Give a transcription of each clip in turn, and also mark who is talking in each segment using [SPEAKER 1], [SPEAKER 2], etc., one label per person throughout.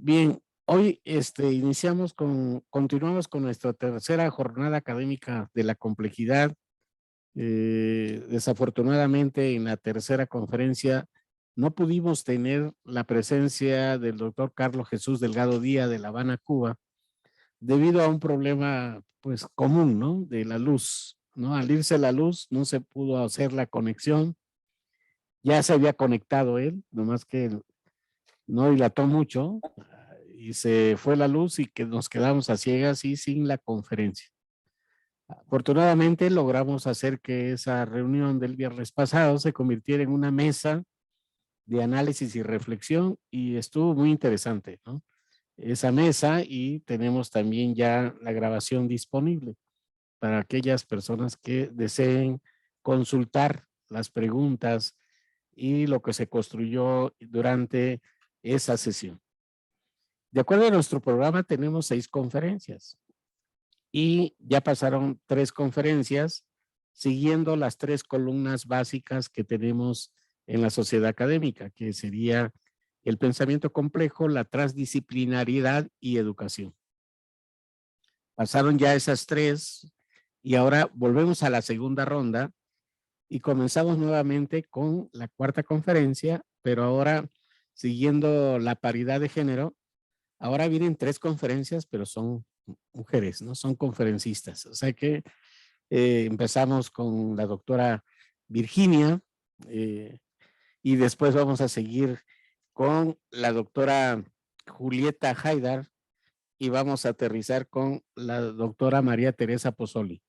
[SPEAKER 1] Bien, hoy continuamos con nuestra tercera jornada académica de la complejidad. Desafortunadamente, en la tercera conferencia no pudimos tener la presencia del doctor Carlos Jesús Delgado Díaz de La Habana, Cuba, debido a un problema pues común, ¿no? De la luz, ¿no? Al irse la luz no se pudo hacer la conexión. Ya se había conectado él, nomás que no dilató mucho y se fue la luz y que nos quedamos a ciegas y sin la conferencia. Afortunadamente logramos hacer que esa reunión del viernes pasado se convirtiera en una mesa de análisis y reflexión y estuvo muy interesante, ¿no? Esa mesa, y tenemos también ya la grabación disponible para aquellas personas que deseen consultar las preguntas y lo que se construyó durante esa sesión. De acuerdo a nuestro programa, tenemos 6 conferencias y ya pasaron 3 conferencias siguiendo las 3 columnas básicas que tenemos en la sociedad académica, que sería el pensamiento complejo, la transdisciplinariedad y educación. Pasaron ya esas 3 y ahora volvemos a la segunda ronda y comenzamos nuevamente con la cuarta conferencia, pero ahora siguiendo la paridad de género. Ahora vienen 3 conferencias, pero son mujeres, ¿no? Son conferencistas. O sea que empezamos con la doctora Virginia y después vamos a seguir con la doctora Julieta Haidar y vamos a aterrizar con la doctora María Teresa Pozzoli.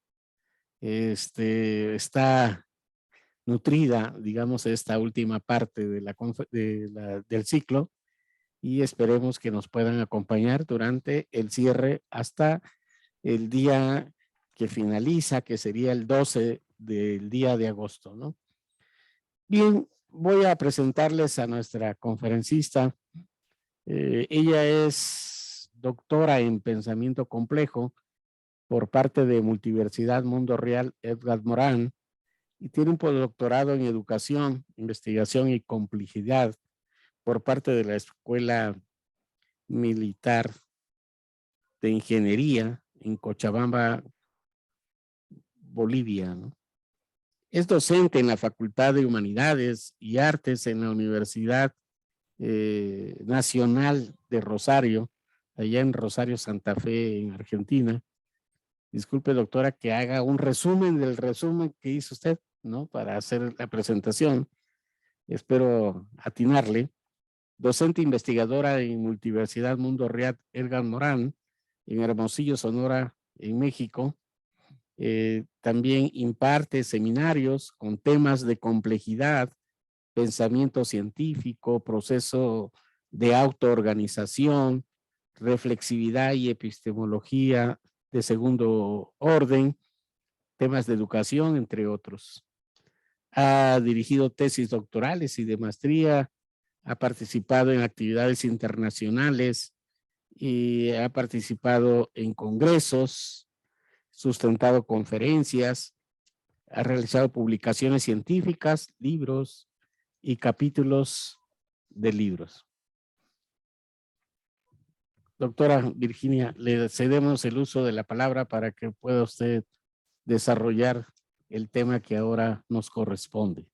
[SPEAKER 1] Está nutrida, digamos, esta última parte de del ciclo, y esperemos que nos puedan acompañar durante el cierre hasta el día que finaliza, que sería el 12 del día de agosto, ¿no? Bien, voy a presentarles a nuestra conferencista. Ella es doctora en pensamiento complejo por parte de Multiversidad Mundo Real Edgar Morán y tiene un postdoctorado en educación, investigación y complejidad por parte de la Escuela Militar de Ingeniería en Cochabamba, Bolivia, ¿no? Es docente en la Facultad de Humanidades y Artes en la Universidad Nacional de Rosario, allá en Rosario, Santa Fe, en Argentina. Disculpe, doctora, que haga un resumen del resumen que hizo usted, ¿no? Para hacer la presentación. Espero atinarle. Docente investigadora en Multiversidad Mundo Real Edgar Morán, en Hermosillo, Sonora, en México. También imparte seminarios con temas de complejidad, pensamiento científico, proceso de autoorganización, reflexividad y epistemología de segundo orden, temas de educación, entre otros. Ha dirigido tesis doctorales y de maestría, ha participado en actividades internacionales y ha participado en congresos, sustentado conferencias, ha realizado publicaciones científicas, libros y capítulos de libros. Doctora Virginia, le cedemos el uso de la palabra para que pueda usted desarrollar el tema que ahora nos corresponde.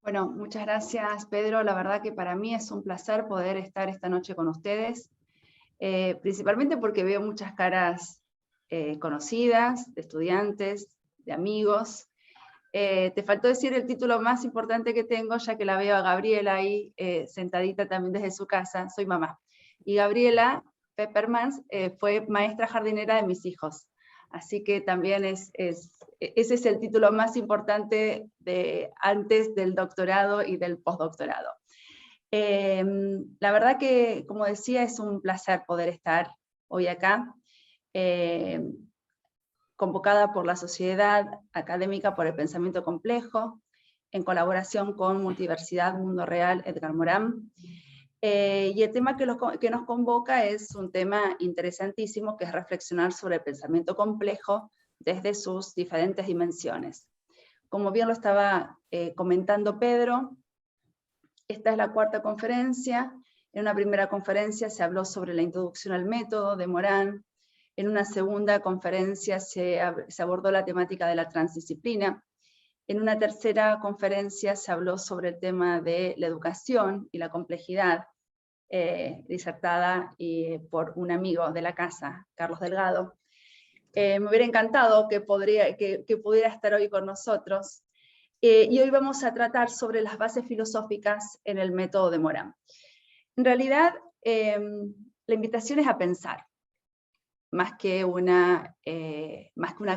[SPEAKER 2] Bueno, muchas gracias, Pedro. La verdad que para mí es un placer poder estar esta noche con ustedes, principalmente porque veo muchas caras conocidas, de estudiantes, de amigos. Te faltó decir el título más importante que tengo, ya que la veo a Gabriela ahí sentadita también desde su casa. Soy mamá. Y Gabriela Peppermans fue maestra jardinera de mis hijos. Así que también ese es el título más importante antes del doctorado y del postdoctorado. La verdad que, como decía, es un placer poder estar hoy acá, convocada por la Sociedad Académica por el Pensamiento Complejo, en colaboración con Multiversidad Mundo Real Edgar Morán. Y el tema que nos convoca es un tema interesantísimo, que es reflexionar sobre el pensamiento complejo desde sus diferentes dimensiones. Como bien lo estaba comentando Pedro, esta es la cuarta conferencia En una primera conferencia se habló sobre la introducción al método de Morán. En una segunda conferencia se abordó la temática de la transdisciplina. En una tercera conferencia se habló sobre el tema de la educación y la complejidad, disertada por un amigo de la casa, Carlos Delgado. Me hubiera encantado que pudiera estar hoy con nosotros. Y hoy vamos a tratar sobre las bases filosóficas en el método de Morán. En realidad, la invitación es a pensar, más que una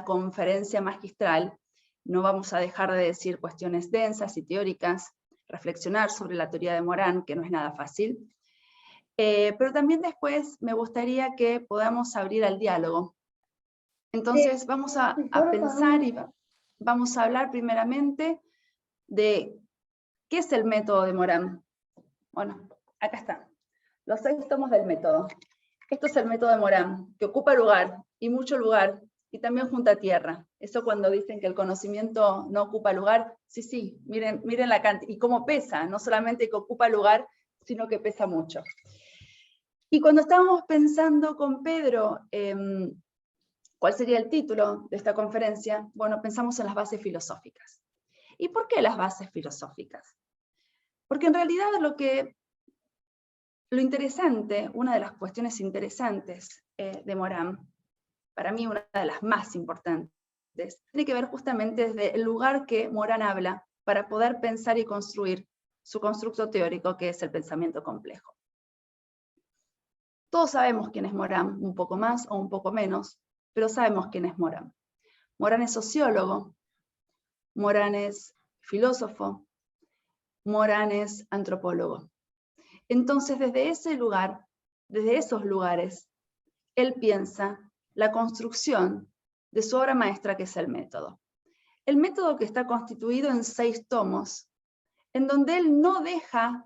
[SPEAKER 2] conferencia magistral. No vamos a dejar de decir cuestiones densas y teóricas, reflexionar sobre la teoría de Morán, que no es nada fácil. Pero también después me gustaría que podamos abrir al diálogo. Entonces vamos a pensar y vamos a hablar primeramente de qué es el método de Morán. Bueno, acá está, los 6 tomos del método. Esto es el método de Morán, que ocupa lugar, y mucho lugar, y también junta tierra. Eso cuando dicen que el conocimiento no ocupa lugar, sí, miren la cantidad, y cómo pesa, no solamente que ocupa lugar, sino que pesa mucho. Y cuando estábamos pensando con Pedro, ¿cuál sería el título de esta conferencia? Bueno, pensamos en las bases filosóficas. ¿Y por qué las bases filosóficas? Porque en realidad lo interesante, una de las cuestiones interesantes de Morán, para mí una de las más importantes, tiene que ver justamente desde el lugar que Morán habla para poder pensar y construir su constructo teórico, que es el pensamiento complejo. Todos sabemos quién es Morán, un poco más o un poco menos, pero sabemos quién es Morán. Morán es sociólogo, Morán es filósofo, Morán es antropólogo. Entonces, desde ese lugar, desde esos lugares, él piensa la construcción de su obra maestra, que es el método. El método que está constituido en 6 tomos, en donde él no deja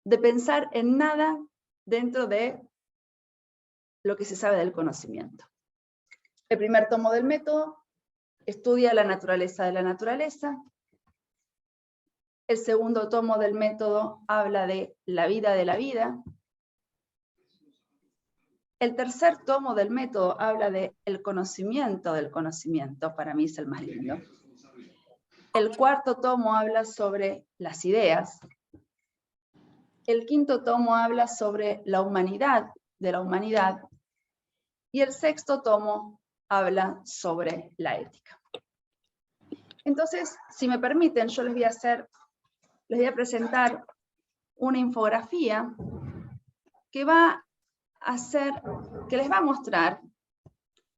[SPEAKER 2] de pensar en nada dentro de lo que se sabe del conocimiento. El primer tomo del método estudia la naturaleza de la naturaleza. El segundo tomo del método habla de la vida de la vida. El tercer tomo del método habla de el conocimiento del conocimiento, para mí es el más lindo. El cuarto tomo habla sobre las ideas. El quinto tomo habla sobre la humanidad de la humanidad. Y el sexto tomo habla sobre la ética. Entonces, si me permiten, yo les voy a presentar una infografía que les va a mostrar,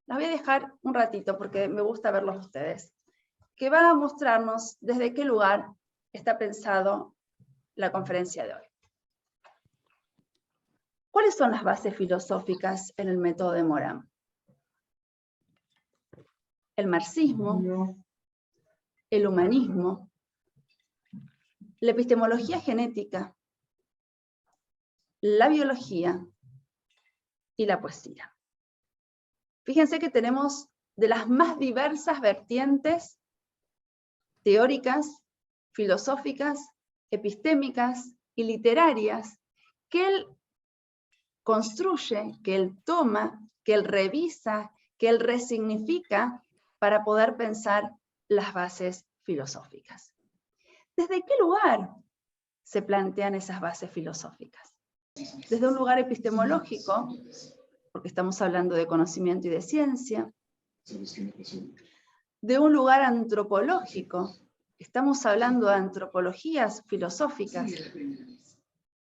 [SPEAKER 2] la voy a dejar un ratito porque me gusta verlos a ustedes, que va a mostrarnos desde qué lugar está pensado la conferencia de hoy. ¿Cuáles son las bases filosóficas en el método de Morán? El marxismo, el humanismo, la epistemología genética, la biología y la poesía. Fíjense que tenemos de las más diversas vertientes teóricas, filosóficas, epistémicas y literarias que él construye, que él toma, que él revisa, que él resignifica para poder pensar las bases filosóficas. ¿Desde qué lugar se plantean esas bases filosóficas? Desde un lugar epistemológico, porque estamos hablando de conocimiento y de ciencia. De un lugar antropológico, estamos hablando de antropologías filosóficas,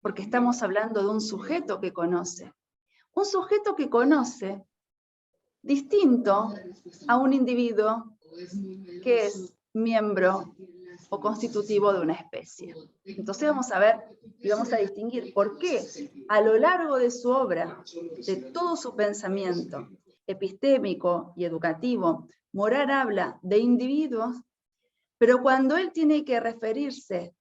[SPEAKER 2] porque estamos hablando de un sujeto que conoce. Un sujeto que conoce distinto a un individuo que es miembro o constitutivo de una especie. Entonces vamos a ver y vamos a distinguir por qué a lo largo de su obra, de todo su pensamiento epistémico y educativo, Morán habla de individuos, pero cuando él tiene que referirse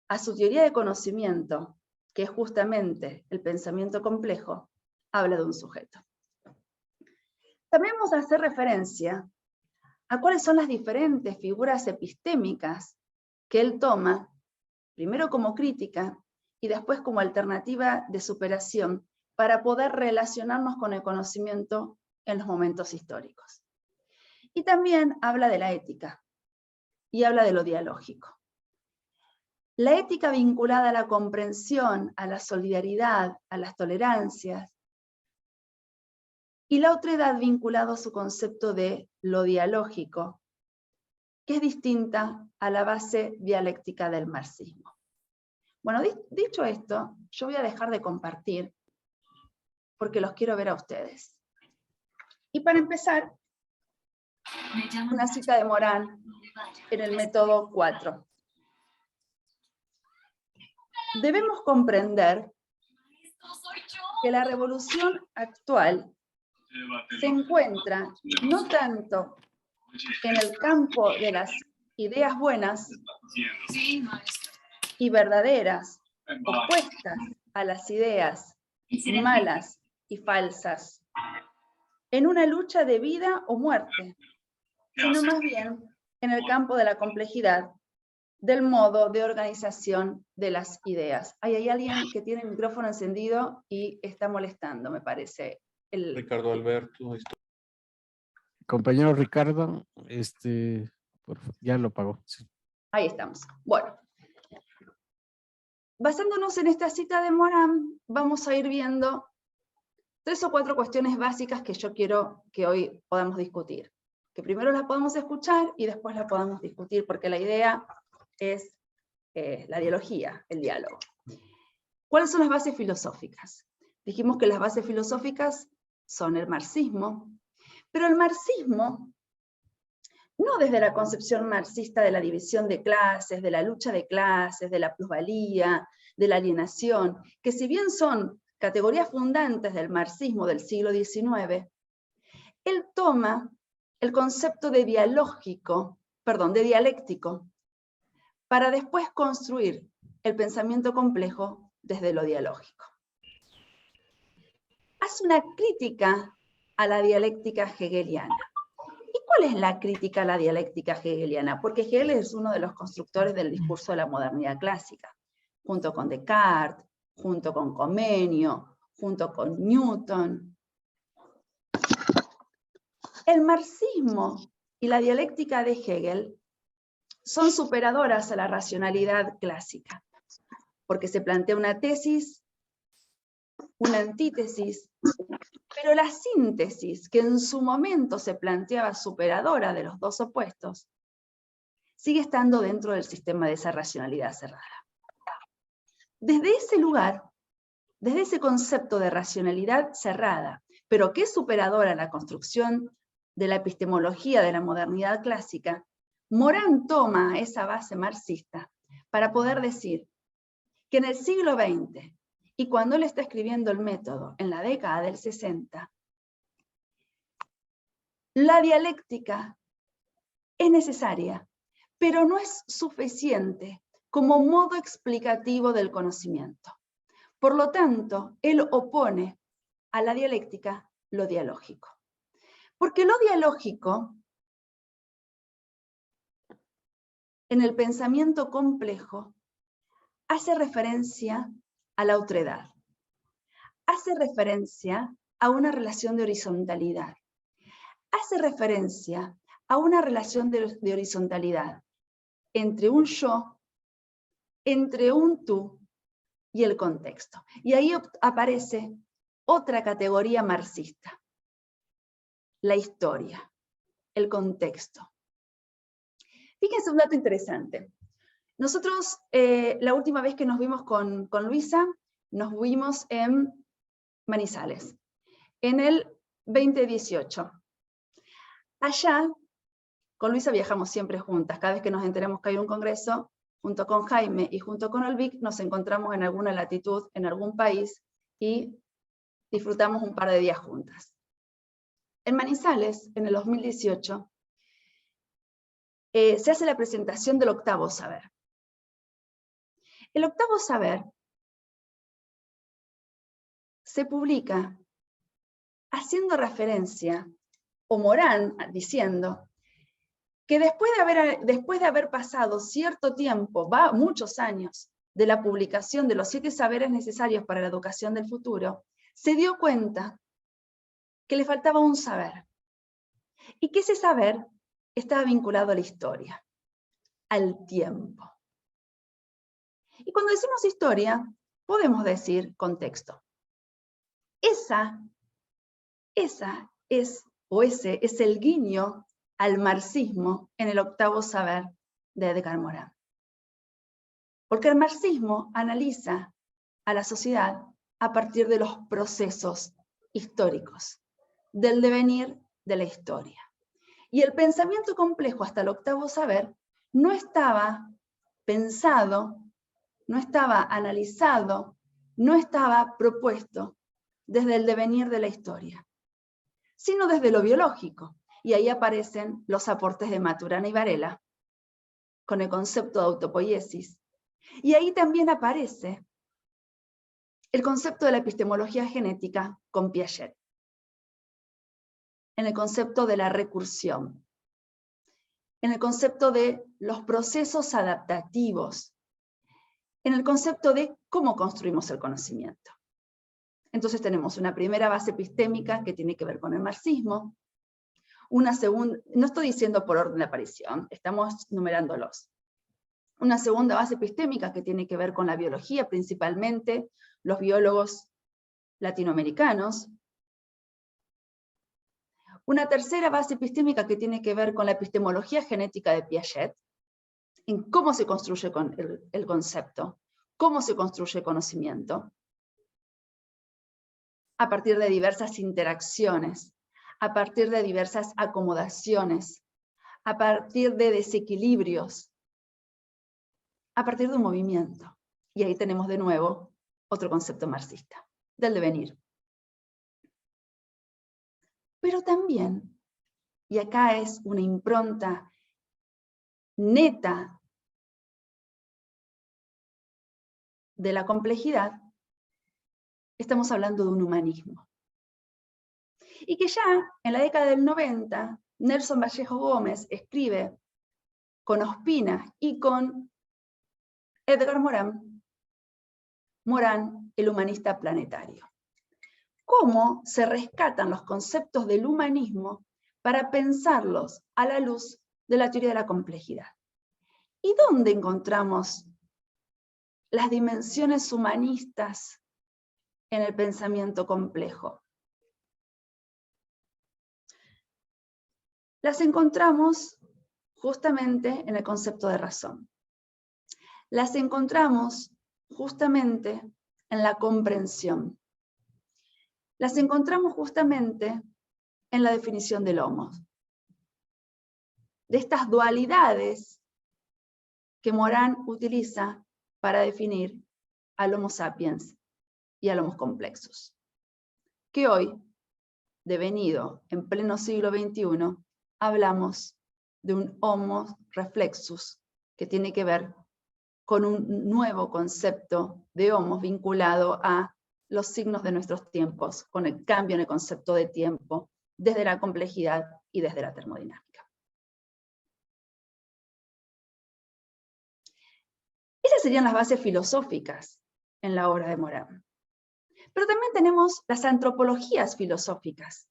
[SPEAKER 2] a su teoría de conocimiento, que es justamente el pensamiento complejo, habla de un sujeto. También vamos a hacer referencia a cuáles son las diferentes figuras epistémicas que él toma, primero como crítica y después como alternativa de superación para poder relacionarnos con el conocimiento en los momentos históricos. Y también habla de la ética y habla de lo dialógico. La ética vinculada a la comprensión, a la solidaridad, a las tolerancias, y la otredad vinculada a su concepto de lo dialógico, que es distinta a la base dialéctica del marxismo. Bueno, dicho esto, yo voy a dejar de compartir porque los quiero ver a ustedes. Y para empezar, una cita de Morán en el método 4. Debemos comprender que la revolución actual se encuentra no tanto en el campo de las ideas buenas y verdaderas, opuestas a las ideas malas y falsas, en una lucha de vida o muerte, sino más bien en el campo de la complejidad del modo de organización de las ideas. Hay alguien que tiene el micrófono encendido y está molestando, me parece.
[SPEAKER 3] Ricardo Alberto.
[SPEAKER 1] Compañero Ricardo, ya lo pagó. Sí.
[SPEAKER 2] Ahí estamos. Bueno, basándonos en esta cita de Morán, vamos a ir viendo 3 o 4 cuestiones básicas que yo quiero que hoy podamos discutir. Que primero las podamos escuchar y después las podamos discutir, porque la idea es la dialogía, el diálogo. ¿Cuáles son las bases filosóficas? Dijimos que las bases filosóficas son el marxismo, pero el marxismo, no desde la concepción marxista de la división de clases, de la lucha de clases, de la plusvalía, de la alienación, que si bien son categorías fundantes del marxismo del siglo XIX, él toma el concepto de dialéctico, para después construir el pensamiento complejo desde lo dialógico. Hace una crítica a la dialéctica hegeliana. ¿Y cuál es la crítica a la dialéctica hegeliana? Porque Hegel es uno de los constructores del discurso de la modernidad clásica, junto con Descartes, junto con Comenio, junto con Newton. El marxismo y la dialéctica de Hegel son superadoras a la racionalidad clásica, porque se plantea una tesis, una antítesis, pero la síntesis, que en su momento se planteaba superadora de los dos opuestos, sigue estando dentro del sistema de esa racionalidad cerrada. Desde ese lugar, desde ese concepto de racionalidad cerrada, pero que es superadora a la construcción de la epistemología de la modernidad clásica, Morán toma esa base marxista para poder decir que en el siglo XX, y cuando él está escribiendo el método en la década del 60, la dialéctica es necesaria, pero no es suficiente como modo explicativo del conocimiento. Por lo tanto, él opone a la dialéctica lo dialógico. Porque lo dialógico, en el pensamiento complejo, hace referencia a la otredad, hace referencia a una relación de horizontalidad, hace referencia a una relación de horizontalidad entre un yo, entre un tú y el contexto. Y ahí aparece otra categoría marxista, la historia, el contexto. Fíjense un dato interesante. Nosotros, la última vez que nos vimos con Luisa, nos vimos en Manizales, en el 2018. Allá, con Luisa viajamos siempre juntas. Cada vez que nos enteramos que hay un congreso, junto con Jaime y junto con Olvic, nos encontramos en alguna latitud, en algún país, y disfrutamos un par de días juntas. En Manizales, en el 2018, se hace la presentación del octavo saber. El octavo saber se publica haciendo referencia, o Morán diciendo, que después de haber pasado cierto tiempo, muchos años, de la publicación de los 7 saberes necesarios para la educación del futuro, se dio cuenta que le faltaba un saber, y que ese saber estaba vinculado a la historia, al tiempo. Y cuando decimos historia, podemos decir contexto. Ese es el guiño al marxismo en el 8º saber de Edgar Morin. Porque el marxismo analiza a la sociedad a partir de los procesos históricos, del devenir de la historia. Y el pensamiento complejo hasta el 8º saber no estaba pensado, no estaba analizado, no estaba propuesto desde el devenir de la historia, sino desde lo biológico. Y ahí aparecen los aportes de Maturana y Varela, con el concepto de autopoiesis. Y ahí también aparece el concepto de la epistemología genética con Piaget, en el concepto de la recursión, en el concepto de los procesos adaptativos, en el concepto de cómo construimos el conocimiento. Entonces tenemos una primera base epistémica que tiene que ver con el marxismo, una segunda, no estoy diciendo por orden de aparición, estamos numerándolos. Una segunda base epistémica que tiene que ver con la biología, principalmente los biólogos latinoamericanos. Una tercera base epistémica que tiene que ver con la epistemología genética de Piaget, en cómo se construye el concepto, cómo se construye el conocimiento, a partir de diversas interacciones, a partir de diversas acomodaciones, a partir de desequilibrios, a partir de un movimiento. Y ahí tenemos de nuevo otro concepto marxista, del devenir. Pero también, y acá es una impronta neta de la complejidad, estamos hablando de un humanismo. Y que ya en la década del 90, Nelson Vallejo Gómez escribe con Ospina y con Edgar Morin, Morin, el humanista planetario. Cómo se rescatan los conceptos del humanismo para pensarlos a la luz de la teoría de la complejidad. ¿Y dónde encontramos las dimensiones humanistas en el pensamiento complejo? Las encontramos justamente en el concepto de razón. Las encontramos justamente en la comprensión. Las encontramos justamente en la definición del homo. De estas dualidades que Morin utiliza para definir al Homo sapiens y al Homo complexus. Que hoy, devenido en pleno siglo XXI, hablamos de un Homo reflexus que tiene que ver con un nuevo concepto de Homo vinculado a los signos de nuestros tiempos, con el cambio en el concepto de tiempo, desde la complejidad y desde la termodinámica. Esas serían las bases filosóficas en la obra de Morin. Pero también tenemos las antropologías filosóficas,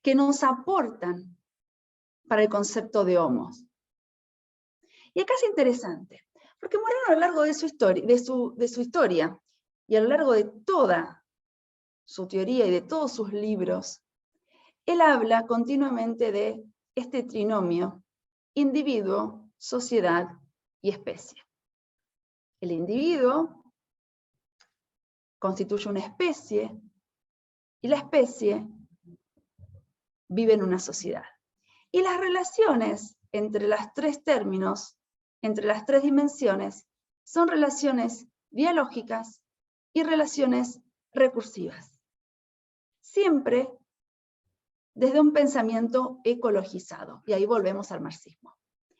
[SPEAKER 2] que nos aportan para el concepto de homos. Y acá es interesante, porque Morin a lo largo de su historia, y a lo largo de toda su teoría y de todos sus libros, él habla continuamente de este trinomio, individuo, sociedad y especie. El individuo constituye una especie, y la especie vive en una sociedad. Y las relaciones entre los 3 términos, entre las 3 dimensiones, son relaciones dialógicas y relaciones recursivas. Siempre desde un pensamiento ecologizado. Y ahí volvemos al marxismo.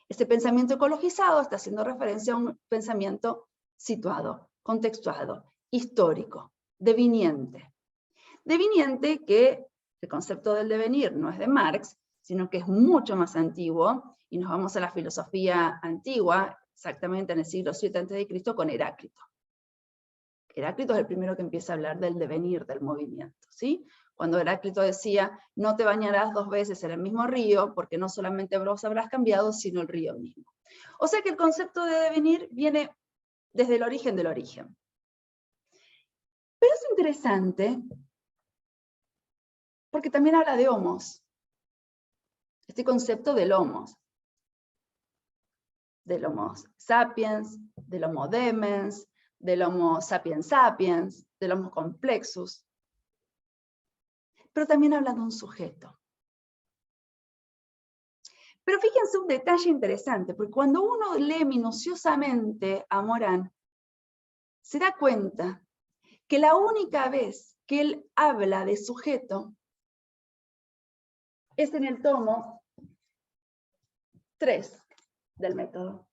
[SPEAKER 2] Ese pensamiento ecologizado está haciendo referencia a un pensamiento situado, contextuado, histórico, deviniente. Deviniente que el concepto del devenir no es de Marx, sino que es mucho más antiguo, y nos vamos a la filosofía antigua, exactamente en el siglo VII a.C. con Heráclito. Heráclito es el primero que empieza a hablar del devenir del movimiento, ¿sí? Cuando Heráclito decía, no te bañarás 2 veces en el mismo río, porque no solamente vos habrás cambiado, sino el río mismo. O sea que el concepto de devenir viene desde el origen del origen. Pero es interesante, porque también habla de homos. Este concepto del homo sapiens, del homo demens, del homo sapiens sapiens, del homo complexus. Pero también habla de un sujeto. Pero fíjense un detalle interesante, porque cuando uno lee minuciosamente a Morán, se da cuenta que la única vez que él habla de sujeto es en el tomo 3 del método,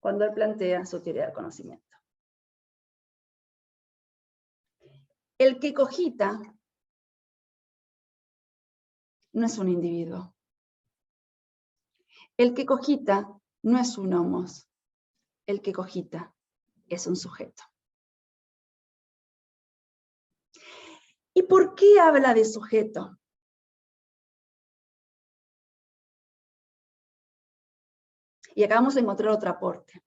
[SPEAKER 2] cuando él plantea su teoría del conocimiento. El que cogita no es un individuo. El que cogita no es un homos. El que cogita es un sujeto. ¿Y por qué habla de sujeto? Y acá vamos a encontrar otro aporte.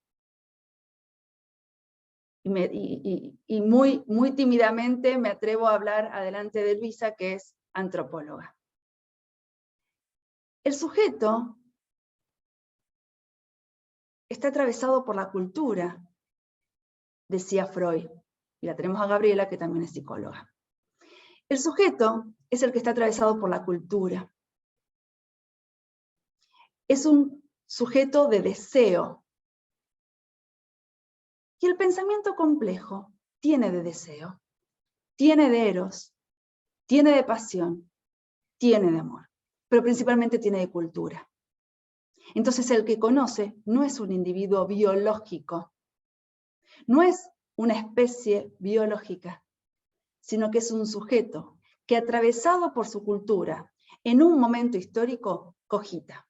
[SPEAKER 2] Y muy tímidamente me atrevo a hablar adelante de Luisa, que es antropóloga. El sujeto está atravesado por la cultura, decía Freud, y la tenemos a Gabriela, que también es psicóloga. El sujeto es el que está atravesado por la cultura. Es un sujeto de deseo. Y el pensamiento complejo tiene de deseo, tiene de eros, tiene de pasión, tiene de amor, pero principalmente tiene de cultura. Entonces el que conoce no es un individuo biológico, no es una especie biológica, sino que es un sujeto que, atravesado por su cultura, en un momento histórico, cogita.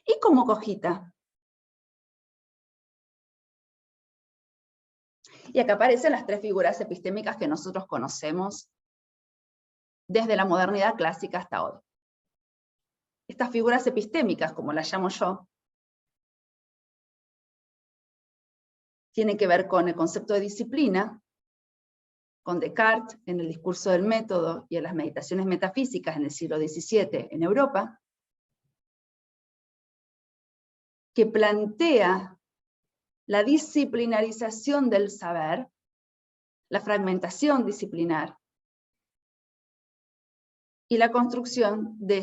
[SPEAKER 2] ¿Y cómo cogita? Y acá aparecen las 3 figuras epistémicas que nosotros conocemos desde la modernidad clásica hasta hoy. Estas figuras epistémicas, como las llamo yo, tienen que ver con el concepto de disciplina, con Descartes en el discurso del método y en las meditaciones metafísicas en el siglo XVII en Europa, que plantea la disciplinarización del saber, la fragmentación disciplinar, y la construcción de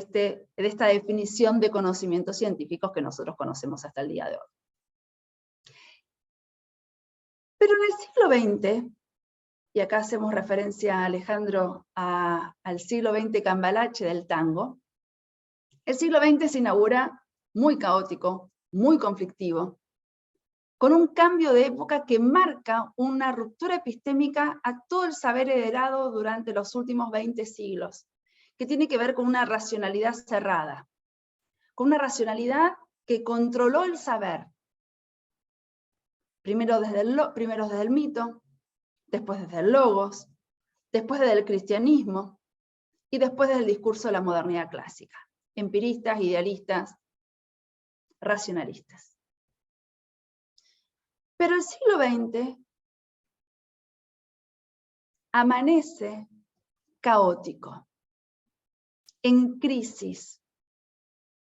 [SPEAKER 2] esta definición de conocimientos científicos que nosotros conocemos hasta el día de hoy. Pero en el siglo XX, y acá hacemos referencia, Alejandro, al siglo XX cambalache del tango, el siglo XX se inaugura muy caótico, muy conflictivo, con un cambio de época que marca una ruptura epistémica a todo el saber heredado durante los últimos 20 siglos, que tiene que ver con una racionalidad cerrada, con una racionalidad que controló el saber, primero desde el mito, después desde el logos, después desde el cristianismo, y después desde el discurso de la modernidad clásica, empiristas, idealistas, racionalistas. Pero el siglo XX amanece caótico, en crisis.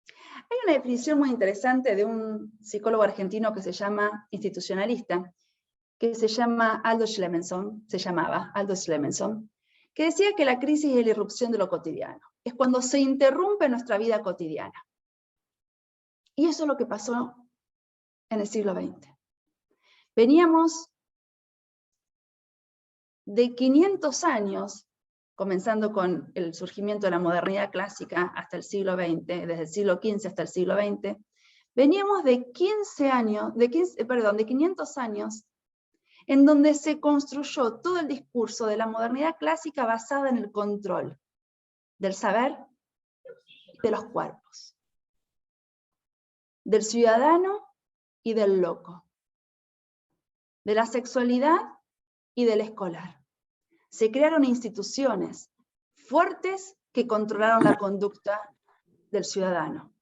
[SPEAKER 2] Hay una definición muy interesante de un psicólogo argentino que se llama institucionalista, que se llama Aldo Schlemenson, que decía que la crisis es la irrupción de lo cotidiano. Es cuando se interrumpe nuestra vida cotidiana. Y eso es lo que pasó en el siglo XX. Veníamos de 500 años, comenzando con el surgimiento de la modernidad clásica hasta el siglo XX, desde el siglo XV hasta el siglo XX, veníamos de 500 años en donde se construyó todo el discurso de la modernidad clásica basada en el control del saber y de los cuerpos, del ciudadano y del loco. de la sexualidad y del escolar. Se crearon instituciones fuertes que controlaron la conducta del ciudadano.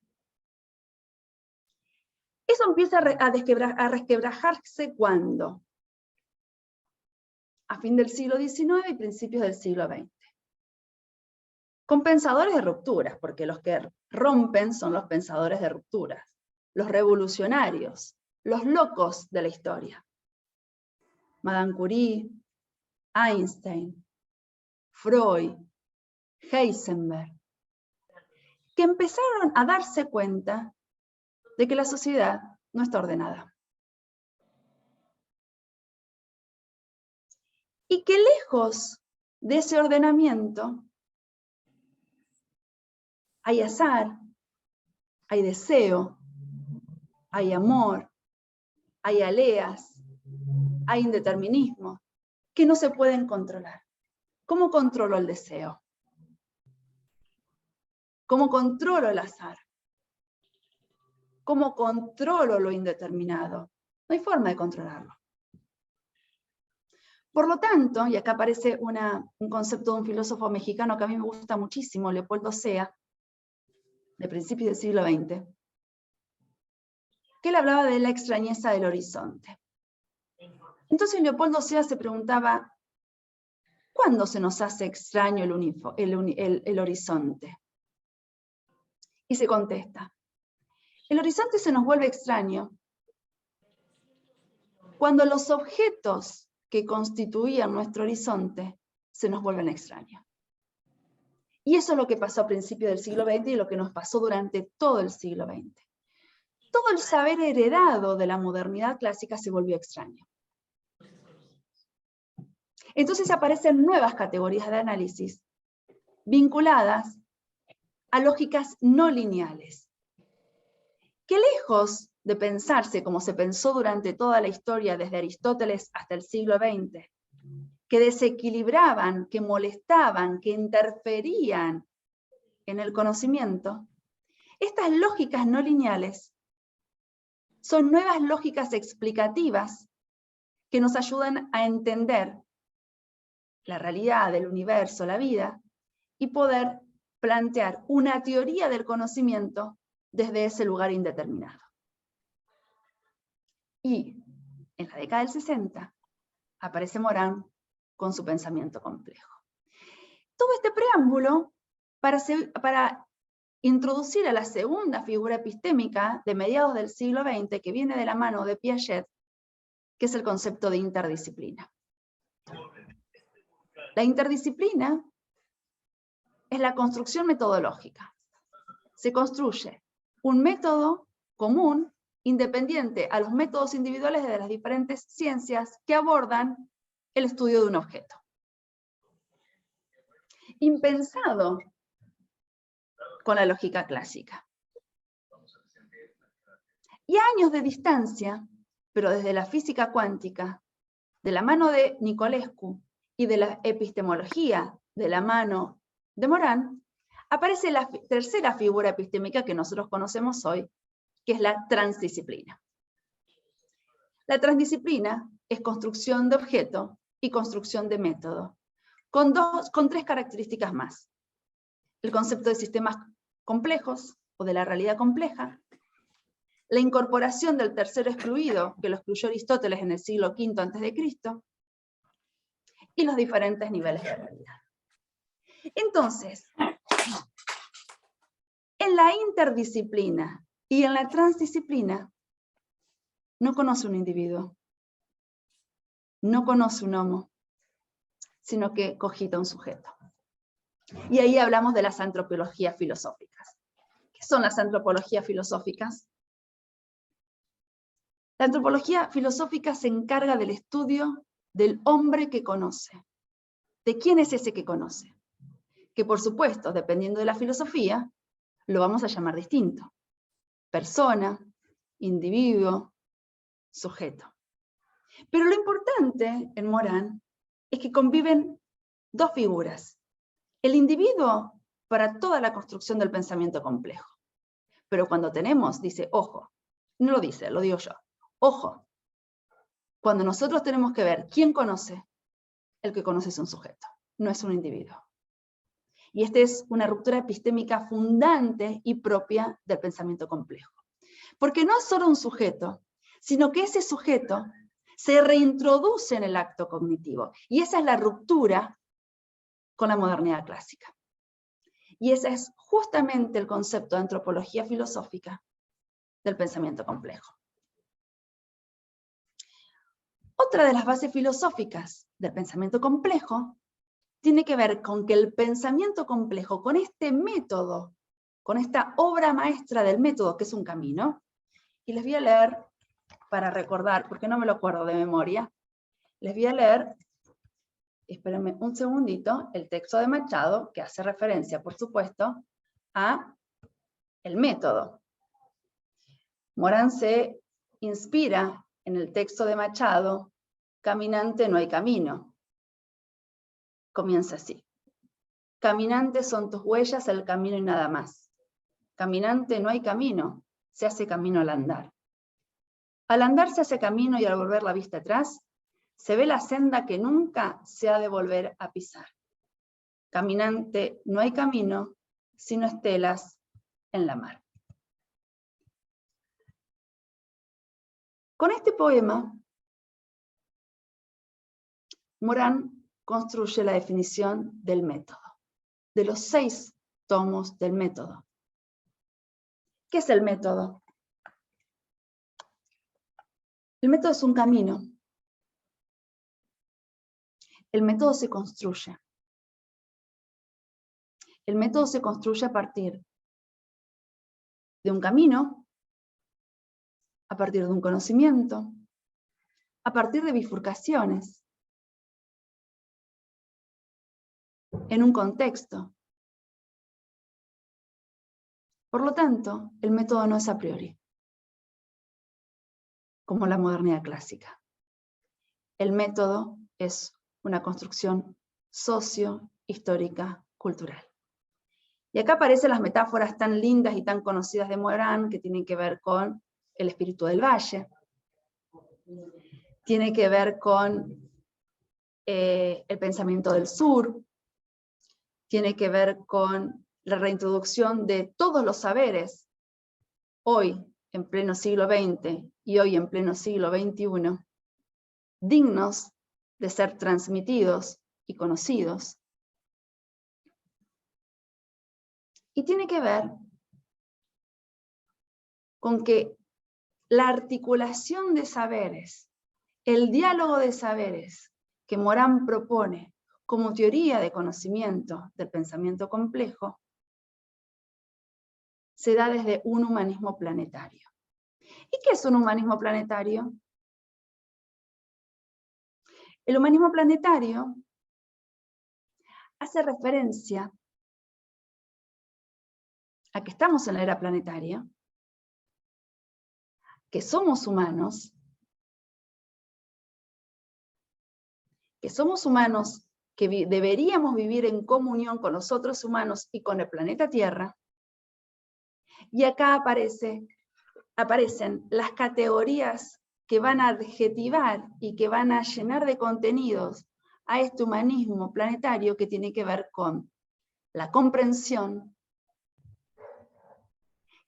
[SPEAKER 2] Eso empieza a resquebrajarse ¿cuándo? A fin del siglo XIX y principios del siglo XX. Con pensadores de rupturas, porque los que rompen son los pensadores de rupturas, los revolucionarios, los locos de la historia. Madame Curie, Einstein, Freud, Heisenberg, que empezaron a darse cuenta de que la sociedad no está ordenada. Y que lejos de ese ordenamiento hay azar, hay deseo, hay amor, hay aleas, hay indeterminismo, que no se pueden controlar. ¿Cómo controlo el deseo? ¿Cómo controlo el azar? ¿Cómo controlo lo indeterminado? No hay forma de controlarlo. Por lo tanto, y acá aparece un concepto de un filósofo mexicano que a mí me gusta muchísimo, Leopoldo Sea, de principios del siglo XX, que él hablaba de la extrañeza del horizonte. Entonces Leopoldo Sea se preguntaba, ¿cuándo se nos hace extraño el horizonte? Y se contesta, el horizonte se nos vuelve extraño cuando los objetos que constituían nuestro horizonte se nos vuelven extraños. Y eso es lo que pasó a principios del siglo XX y lo que nos pasó durante todo el siglo XX. Todo el saber heredado de la modernidad clásica se volvió extraño. Entonces aparecen nuevas categorías de análisis vinculadas a lógicas no lineales, que lejos de pensarse como se pensó durante toda la historia, desde Aristóteles hasta el siglo XX, que desequilibraban, que molestaban, que interferían en el conocimiento, estas lógicas no lineales son nuevas lógicas explicativas que nos ayudan a entender la realidad del universo, la vida, y poder plantear una teoría del conocimiento desde ese lugar indeterminado. Y en la década del 60 aparece Morán con su pensamiento complejo. Todo este preámbulo para introducir a la segunda figura epistémica de mediados del siglo XX, que viene de la mano de Piaget, que es el concepto de interdisciplina. La interdisciplina es la construcción metodológica. Se construye un método común, independiente a los métodos individuales de las diferentes ciencias que abordan el estudio de un objeto. Impensado con la lógica clásica. Y a años de distancia, pero desde la física cuántica, de la mano de Nicolescu y de la epistemología de la mano de Morán, aparece la tercera figura epistémica que nosotros conocemos hoy, que es la transdisciplina. La transdisciplina es construcción de objeto y construcción de método, con tres características más. El concepto de sistemas complejos, o de la realidad compleja, la incorporación del tercero excluido, que lo excluyó Aristóteles en el siglo V a.C., y los diferentes niveles de realidad. Entonces, en la interdisciplina y en la transdisciplina, no conoce un individuo, no conoce un homo, sino que cogita un sujeto. Y ahí hablamos de las antropologías filosóficas. ¿Qué son las antropologías filosóficas? La antropología filosófica se encarga del estudio del hombre que conoce. ¿De quién es ese que conoce? Que por supuesto, dependiendo de la filosofía, lo vamos a llamar distinto. Persona, individuo, sujeto. Pero lo importante en Morán es que conviven dos figuras. El individuo para toda la construcción del pensamiento complejo. Pero cuando tenemos, dice, ojo, no lo dice, lo digo yo, ojo, cuando nosotros tenemos que ver quién conoce, el que conoce es un sujeto, no es un individuo. Y esta es una ruptura epistémica fundante y propia del pensamiento complejo. Porque no es solo un sujeto, sino que ese sujeto se reintroduce en el acto cognitivo. Y esa es la ruptura con la modernidad clásica. Y ese es justamente el concepto de antropología filosófica del pensamiento complejo. Otra de las bases filosóficas del pensamiento complejo tiene que ver con que el pensamiento complejo, con este método, con esta obra maestra del método, que es un camino, y les voy a leer, para recordar, porque no me lo acuerdo de memoria, les voy a leer, espérenme un segundito, el texto de Machado, que hace referencia, por supuesto, a el método. Morán se inspira en el texto de Machado, caminante no hay camino. Comienza así. Caminante son tus huellas, el camino y nada más. Caminante no hay camino, se hace camino al andar. Al andar se hace camino y al volver la vista atrás, se ve la senda que nunca se ha de volver a pisar. Caminante no hay camino, sino estelas en la mar. Con este poema, Morán construye la definición del método, de los 6 tomos del método. ¿Qué es el método? El método es un camino. El método se construye. El método se construye a partir de un camino, a partir de un conocimiento, a partir de bifurcaciones, en un contexto. Por lo tanto, el método no es a priori, como la modernidad clásica. El método es una construcción socio-histórica, cultural. Y acá aparecen las metáforas tan lindas y tan conocidas de Morán, que tienen que ver con el espíritu del valle, tiene que ver con el pensamiento del sur, tiene que ver con la reintroducción de todos los saberes, hoy en pleno siglo XX y hoy en pleno siglo XXI, dignos de ser transmitidos y conocidos. Y tiene que ver con que la articulación de saberes, el diálogo de saberes que Morán propone como teoría de conocimiento del pensamiento complejo, se da desde un humanismo planetario. ¿Y qué es un humanismo planetario? El humanismo planetario hace referencia a que estamos en la era planetaria, que somos humanos que deberíamos vivir en comunión con los otros humanos y con el planeta Tierra. Y acá aparecen las categorías que van a adjetivar y que van a llenar de contenidos a este humanismo planetario, que tiene que ver con la comprensión,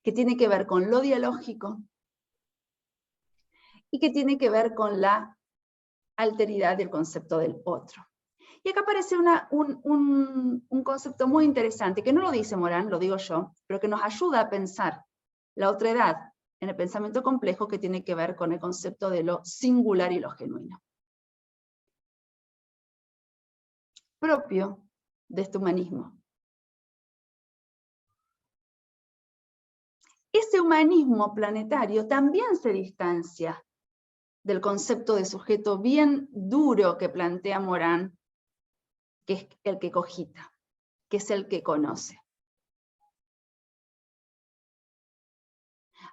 [SPEAKER 2] que tiene que ver con lo dialógico y que tiene que ver con la alteridad del concepto del otro. Y acá aparece un concepto muy interesante, que no lo dice Morán, lo digo yo, pero que nos ayuda a pensar la otredad en el pensamiento complejo, que tiene que ver con el concepto de lo singular y lo genuino. Propio de este humanismo. Ese humanismo planetario también se distancia del concepto de sujeto bien duro que plantea Morán, que es el que cogita, que es el que conoce.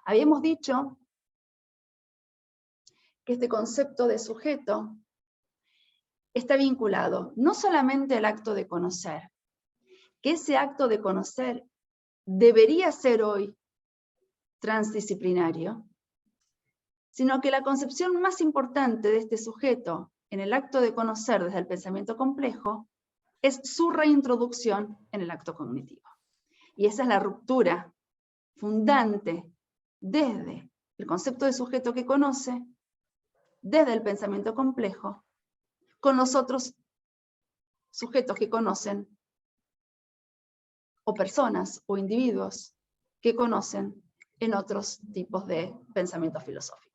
[SPEAKER 2] Habíamos dicho que este concepto de sujeto está vinculado no solamente al acto de conocer, que ese acto de conocer debería ser hoy transdisciplinario, sino que la concepción más importante de este sujeto en el acto de conocer desde el pensamiento complejo es su reintroducción en el acto cognitivo. Y esa es la ruptura fundante desde el concepto de sujeto que conoce, desde el pensamiento complejo, con los otros sujetos que conocen, o personas o individuos que conocen en otros tipos de pensamientos filosóficos.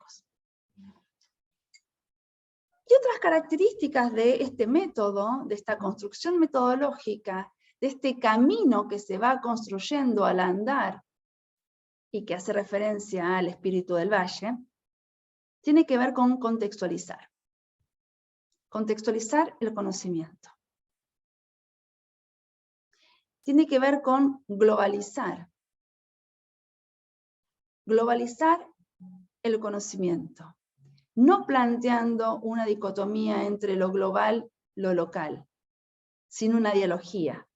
[SPEAKER 2] Y otras características de este método, de esta construcción metodológica, de este camino que se va construyendo al andar y que hace referencia al espíritu del valle, tiene que ver con contextualizar. Contextualizar el conocimiento. Tiene que ver con globalizar. Globalizar el conocimiento. No planteando una dicotomía entre lo global y lo local, sino una dialogía,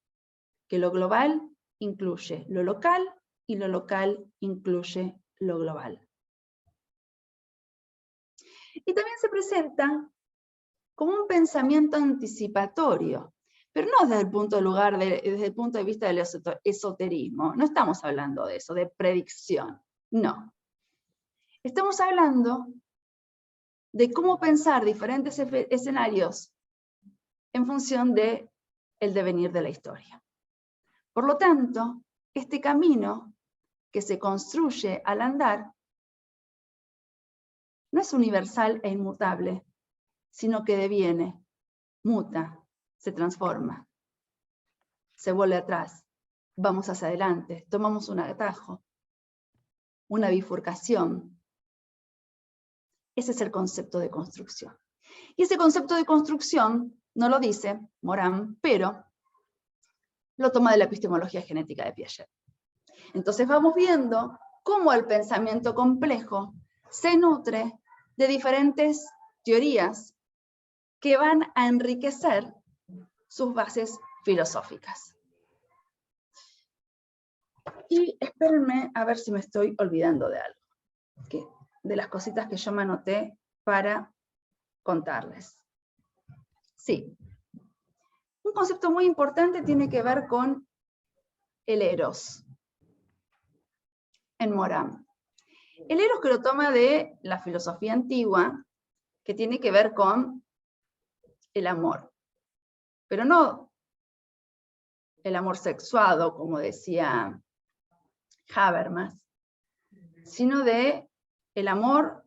[SPEAKER 2] que lo global incluye lo local y lo local incluye lo global. Y también se presenta como un pensamiento anticipatorio, pero no desde el punto de vista del esoterismo. No estamos hablando de eso, de predicción. No. Estamos hablando de cómo pensar diferentes escenarios en función del devenir de la historia. Por lo tanto, este camino que se construye al andar no es universal e inmutable, sino que deviene, muta, se transforma, se vuelve atrás, vamos hacia adelante, tomamos un atajo, una bifurcación. Ese es el concepto de construcción. Y ese concepto de construcción no lo dice Morán, pero lo toma de la epistemología genética de Piaget. Entonces vamos viendo cómo el pensamiento complejo se nutre de diferentes teorías que van a enriquecer sus bases filosóficas. Y espérenme a ver si me estoy olvidando de algo, de las cositas que yo me anoté para contarles. Sí, un concepto muy importante tiene que ver con el eros en Morán. El eros que lo toma de la filosofía antigua, que tiene que ver con el amor, pero no el amor sexuado, como decía Habermas, sino de el amor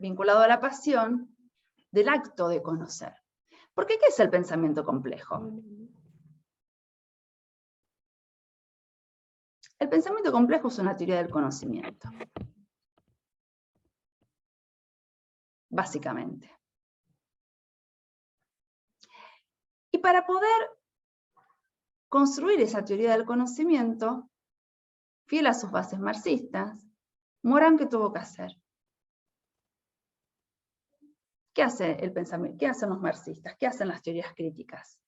[SPEAKER 2] vinculado a la pasión del acto de conocer. Porque ¿qué es el pensamiento complejo? El pensamiento complejo es una teoría del conocimiento. Básicamente. Y para poder construir esa teoría del conocimiento, fiel a sus bases marxistas, Morán, ¿qué tuvo que hacer? ¿Qué hace el pensamiento? ¿Qué hacen los marxistas? ¿Qué hacen las teorías críticas?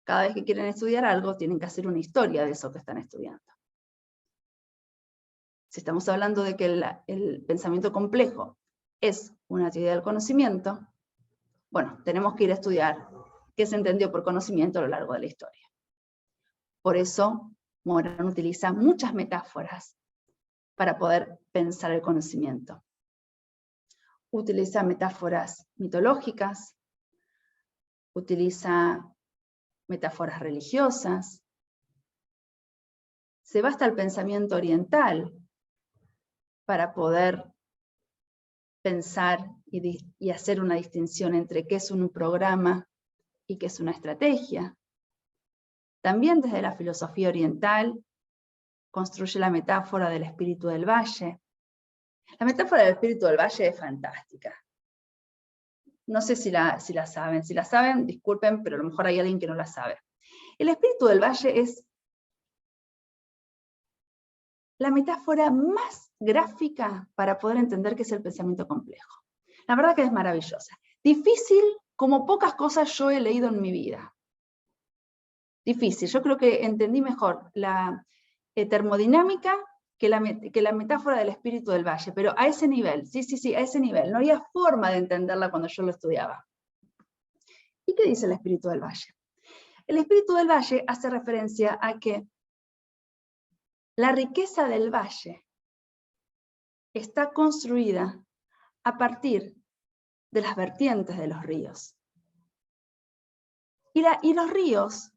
[SPEAKER 2] Cada vez que quieren estudiar algo, tienen que hacer una historia de eso que están estudiando. Si estamos hablando de que el pensamiento complejo es una teoría del conocimiento, bueno, tenemos que ir a estudiar qué se entendió por conocimiento a lo largo de la historia. Por eso, Morán utiliza muchas metáforas para poder pensar el conocimiento. Utiliza metáforas mitológicas, utiliza metáforas religiosas, se va hasta el pensamiento oriental para poder pensar y hacer una distinción entre qué es un programa y qué es una estrategia. También desde la filosofía oriental construye la metáfora del espíritu del valle. La metáfora del espíritu del valle es fantástica. No sé si la saben. Si la saben, disculpen, pero a lo mejor hay alguien que no la sabe. El espíritu del valle es la metáfora más gráfica para poder entender qué es el pensamiento complejo. La verdad que es maravillosa. Difícil como pocas cosas yo he leído en mi vida. Difícil. Yo creo que entendí mejor la termodinámica que la metáfora del espíritu del valle, pero a ese nivel, sí, a ese nivel. No había forma de entenderla cuando yo lo estudiaba. ¿Y qué dice el espíritu del valle? El espíritu del valle hace referencia a que la riqueza del valle está construida a partir de las vertientes de los ríos. Y los ríos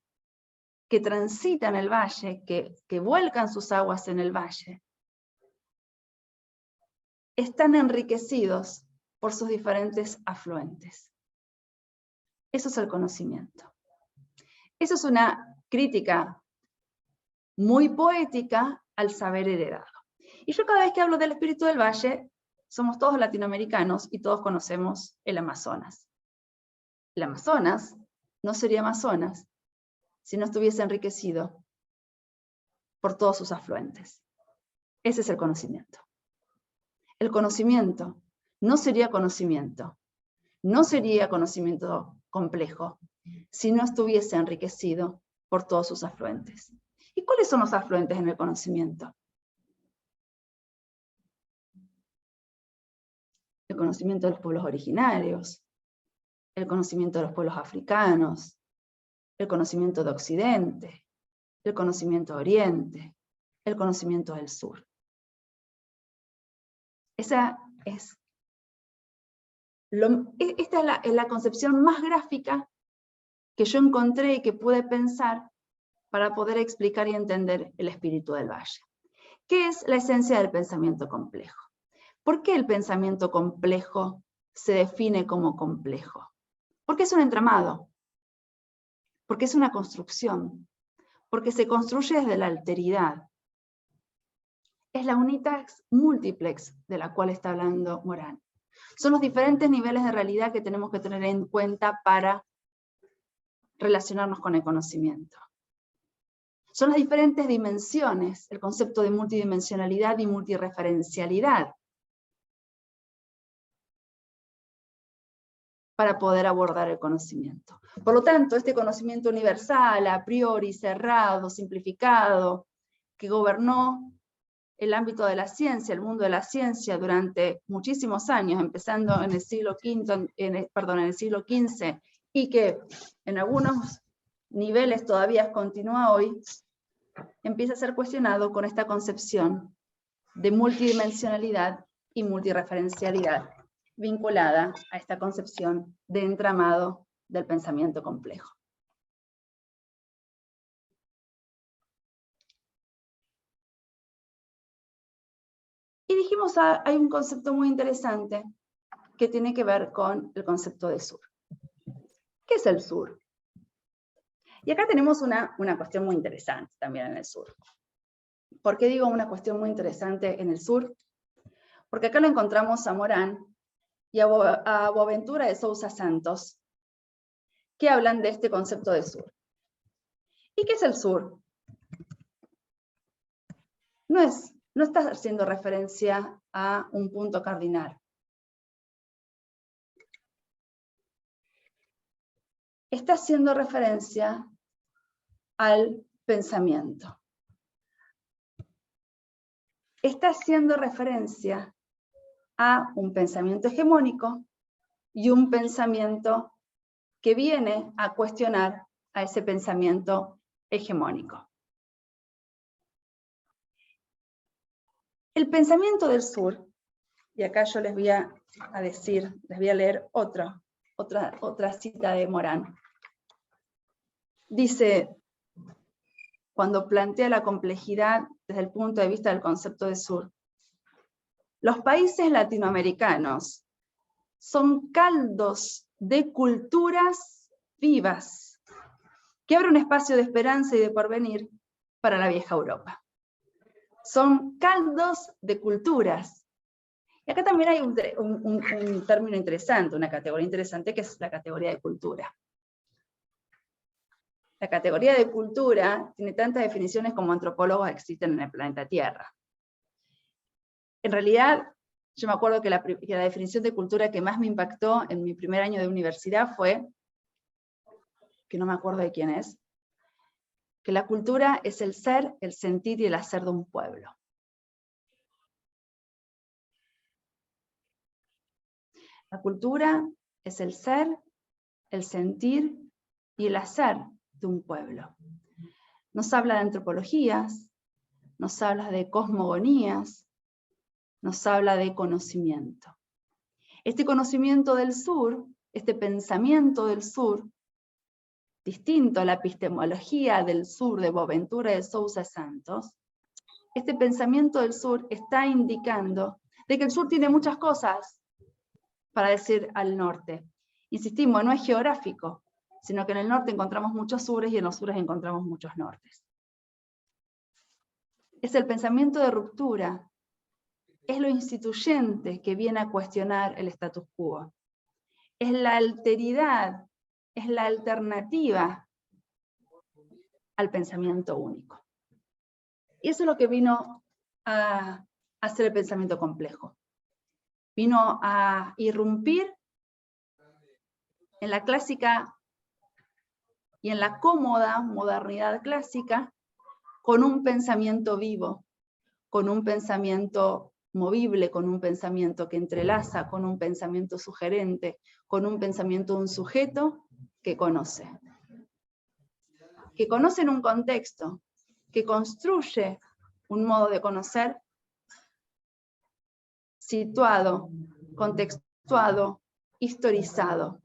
[SPEAKER 2] que transitan el valle, que vuelcan sus aguas en el valle, están enriquecidos por sus diferentes afluentes. Eso es el conocimiento. Eso es una crítica muy poética al saber heredado. Y yo cada vez que hablo del espíritu del valle, somos todos latinoamericanos y todos conocemos el Amazonas. El Amazonas no sería Amazonas si no estuviese enriquecido por todos sus afluentes. Ese es el conocimiento. El conocimiento no sería conocimiento complejo si no estuviese enriquecido por todos sus afluentes. ¿Y cuáles son los afluentes en el conocimiento? El conocimiento de los pueblos originarios, el conocimiento de los pueblos africanos, el conocimiento de Occidente, el conocimiento de Oriente, el conocimiento del Sur. Esta es la concepción más gráfica que yo encontré y que pude pensar para poder explicar y entender el espíritu del valle. ¿Qué es la esencia del pensamiento complejo? ¿Por qué el pensamiento complejo se define como complejo? Porque es un entramado, porque es una construcción, porque se construye desde la alteridad. Es la unitax multiplex de la cual está hablando Morán. Son los diferentes niveles de realidad que tenemos que tener en cuenta para relacionarnos con el conocimiento. Son las diferentes dimensiones, el concepto de multidimensionalidad y multireferencialidad, para poder abordar el conocimiento. Por lo tanto, este conocimiento universal, a priori, cerrado, simplificado, que gobernó el ámbito de la ciencia, el mundo de la ciencia durante muchísimos años, empezando en el siglo XV, y que en algunos niveles todavía continúa hoy, empieza a ser cuestionado con esta concepción de multidimensionalidad y multireferencialidad, vinculada a esta concepción de entramado del pensamiento complejo. Y dijimos, hay un concepto muy interesante que tiene que ver con el concepto de sur. ¿Qué es el sur? Y acá tenemos una cuestión muy interesante también en el sur. ¿Por qué digo una cuestión muy interesante en el sur? Porque acá lo encontramos a Morán y a Boaventura de Sousa Santos, que hablan de este concepto de sur. ¿Y qué es el sur? No está haciendo referencia a un punto cardinal. Está haciendo referencia al pensamiento. Está haciendo referencia a un pensamiento hegemónico y un pensamiento que viene a cuestionar a ese pensamiento hegemónico. El pensamiento del sur, y acá yo les voy a leer otra cita de Morán. Dice, cuando plantea la complejidad desde el punto de vista del concepto de sur, los países latinoamericanos son caldos de culturas vivas que abren un espacio de esperanza y de porvenir para la vieja Europa. Son caldos de culturas. Y acá también hay un término interesante, una categoría interesante, que es la categoría de cultura. La categoría de cultura tiene tantas definiciones como antropólogos existen en el planeta Tierra. En realidad, yo me acuerdo que la definición de cultura que más me impactó en mi primer año de universidad fue, que no me acuerdo de quién es, que la cultura es el ser, el sentir y el hacer de un pueblo. La cultura es el ser, el sentir y el hacer de un pueblo. Nos habla de antropologías, nos habla de cosmogonías, nos habla de conocimiento. Este conocimiento del sur, este pensamiento del sur, distinto a la epistemología del sur de Boaventura de Sousa Santos, este pensamiento del sur está indicando de que el sur tiene muchas cosas para decir al norte. Insistimos, no es geográfico, sino que en el norte encontramos muchos sures y en los sures encontramos muchos nortes. Es el pensamiento de ruptura, es lo instituyente que viene a cuestionar el status quo. Es la alteridad, es la alternativa al pensamiento único. Y eso es lo que vino a hacer el pensamiento complejo. Vino a irrumpir en la clásica y en la cómoda modernidad clásica con un pensamiento vivo, con un pensamiento movible, con un pensamiento que entrelaza, con un pensamiento sugerente, con un pensamiento de un sujeto que conoce en un contexto, que construye un modo de conocer situado, contextuado, historizado.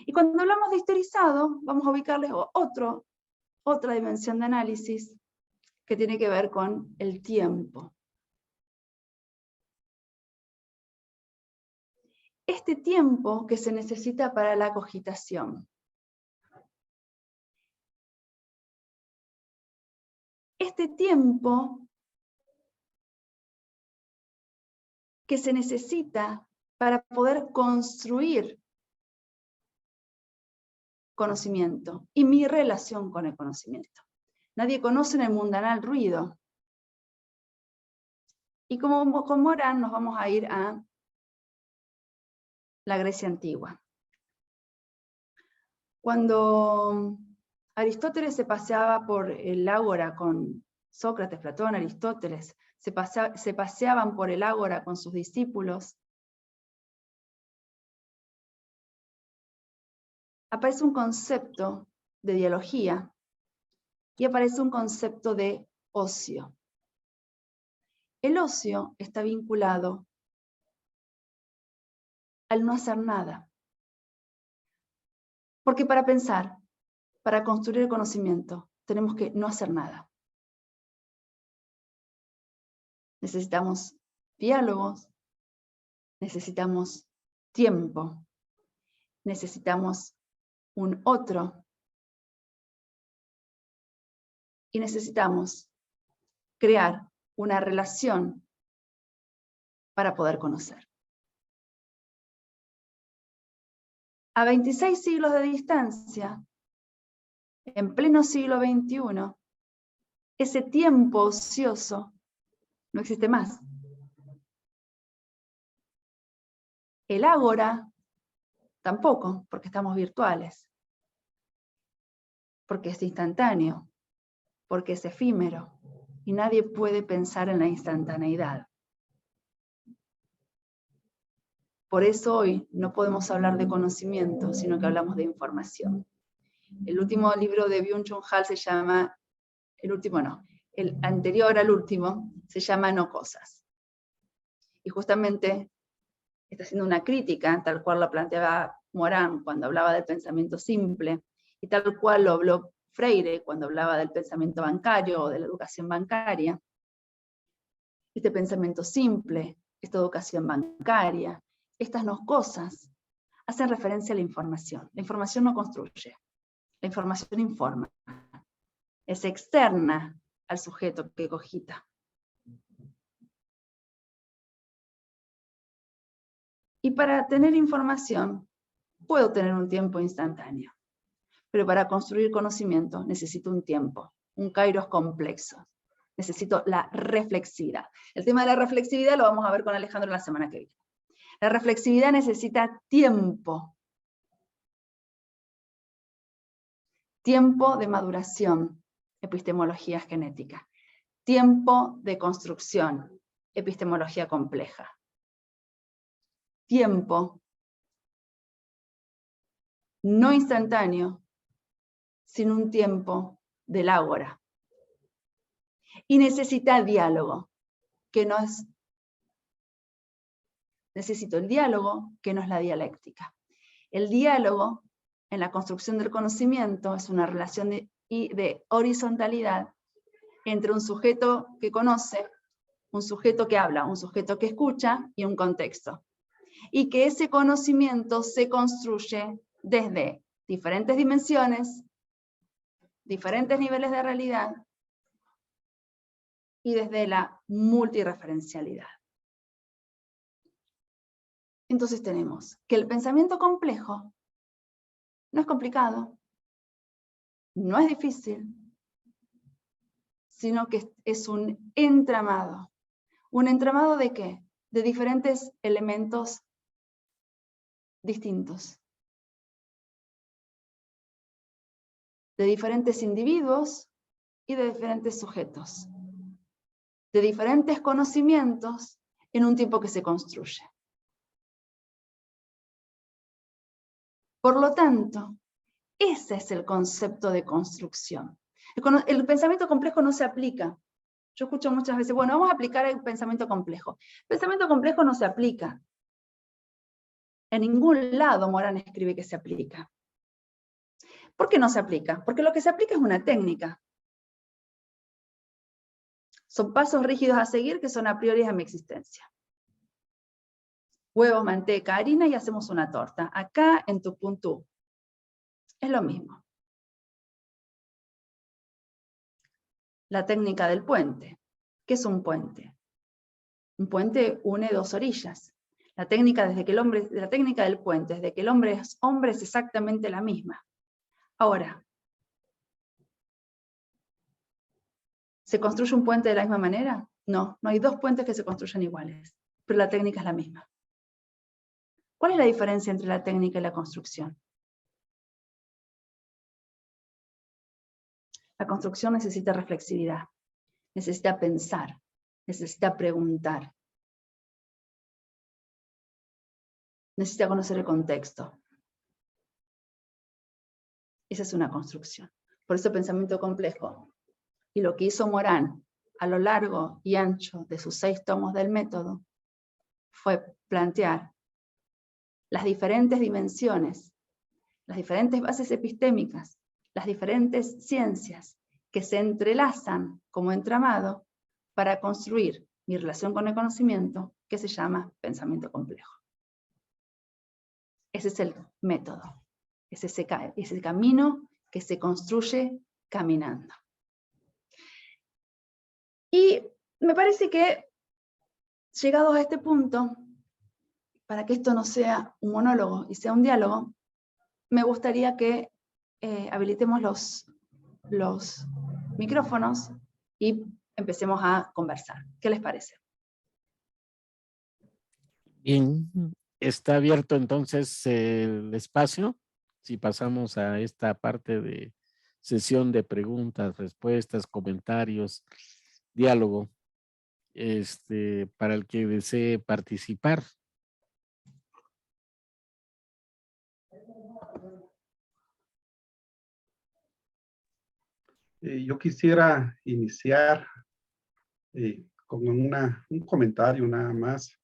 [SPEAKER 2] Y cuando hablamos de historizado, vamos a ubicarles otra dimensión de análisis que tiene que ver con el tiempo. Este tiempo que se necesita para la cogitación. Este tiempo que se necesita para poder construir conocimiento y mi relación con el conocimiento. Nadie conoce en el mundanal ruido. Y como con Morán nos vamos a ir a la Grecia antigua. Cuando Aristóteles se paseaba por el ágora con Sócrates, Platón, Aristóteles, se paseaban por el ágora con sus discípulos, aparece un concepto de dialogía y aparece un concepto de ocio. El ocio está vinculado al no hacer nada. Porque para pensar, para construir el conocimiento, tenemos que no hacer nada. Necesitamos diálogos, necesitamos tiempo, necesitamos un otro y necesitamos crear una relación para poder conocer. A 26 siglos de distancia, en pleno siglo XXI, ese tiempo ocioso no existe más. El ágora tampoco, porque estamos virtuales, porque es instantáneo, porque es efímero, y nadie puede pensar en la instantaneidad. Por eso hoy no podemos hablar de conocimiento, sino que hablamos de información. El último libro de Byung-Chul Han se llama, el anterior al último, se llama No Cosas. Y justamente está haciendo una crítica, tal cual lo planteaba Morán cuando hablaba del pensamiento simple, y tal cual lo habló Freire cuando hablaba del pensamiento bancario o de la educación bancaria. Este pensamiento simple, esta educación bancaria, estas no cosas, hacen referencia a la información. La información no construye, la información informa. Es externa al sujeto que cogita. Y para tener información, puedo tener un tiempo instantáneo. Pero para construir conocimiento necesito un tiempo, un kairos complejo. Necesito la reflexividad. El tema de la reflexividad lo vamos a ver con Alejandro la semana que viene. La reflexividad necesita tiempo. Tiempo de maduración, epistemología genética. Tiempo de construcción, epistemología compleja. tiempo, no instantáneo, sino un tiempo del ágora. Y necesita diálogo, que no es... Necesito el diálogo, que no es la dialéctica. El diálogo, en la construcción del conocimiento, es una relación de horizontalidad entre un sujeto que conoce, un sujeto que habla, un sujeto que escucha y un contexto. Y que ese conocimiento se construye desde diferentes dimensiones, diferentes niveles de realidad y desde la multireferencialidad. Entonces tenemos que el pensamiento complejo no es complicado, no es difícil, sino que es un entramado. ¿Un entramado de qué? De diferentes elementos distintos. De diferentes individuos y de diferentes sujetos. De diferentes conocimientos en un tiempo que se construye. Por lo tanto, ese es el concepto de construcción. El pensamiento complejo no se aplica. Yo escucho muchas veces, bueno, vamos a aplicar el pensamiento complejo. El pensamiento complejo no se aplica. En ningún lado Morán escribe que se aplica. ¿Por qué no se aplica? Porque lo que se aplica es una técnica. Son pasos rígidos a seguir que son a priori a mi existencia. Huevos, manteca, harina y hacemos una torta. Acá en Tupuntu. Es lo mismo. La técnica del puente. ¿Qué es un puente? Un puente une dos orillas. La técnica del puente, desde que el hombre es exactamente la misma. Ahora, ¿se construye un puente de la misma manera? No, no hay dos puentes que se construyan iguales, pero la técnica es la misma. ¿Cuál es la diferencia entre la técnica y la construcción? La construcción necesita reflexividad, necesita pensar, necesita preguntar, necesita conocer el contexto. Esa es una construcción. Por eso pensamiento complejo. Y lo que hizo Morán a lo largo y ancho de sus 6 tomos del método fue plantear las diferentes dimensiones, las diferentes bases epistémicas, las diferentes ciencias que se entrelazan como entramado para construir mi relación con el conocimiento, que se llama pensamiento complejo. Ese es el método, es ese camino que se construye caminando. Y me parece que, llegados a este punto, para que esto no sea un monólogo y sea un diálogo, me gustaría que habilitemos los micrófonos y empecemos a conversar. ¿Qué les parece?
[SPEAKER 1] Bien, está abierto entonces el espacio. Si pasamos a esta parte de sesión de preguntas, respuestas, comentarios, diálogo, para el que desee participar.
[SPEAKER 4] Yo quisiera iniciar con un comentario nada más.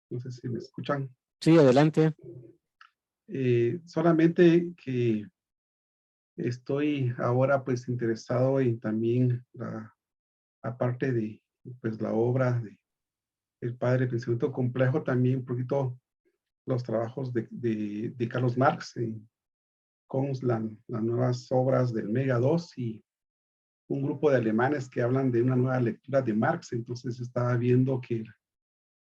[SPEAKER 4] No sé si me escuchan.
[SPEAKER 1] Sí, adelante.
[SPEAKER 4] Solamente que estoy ahora pues interesado en también la parte de pues la obra de el padre pensamiento complejo, también un poquito los trabajos de Carlos Marx con las nuevas obras del Mega 2 y un grupo de alemanes que hablan de una nueva lectura de Marx. Entonces estaba viendo que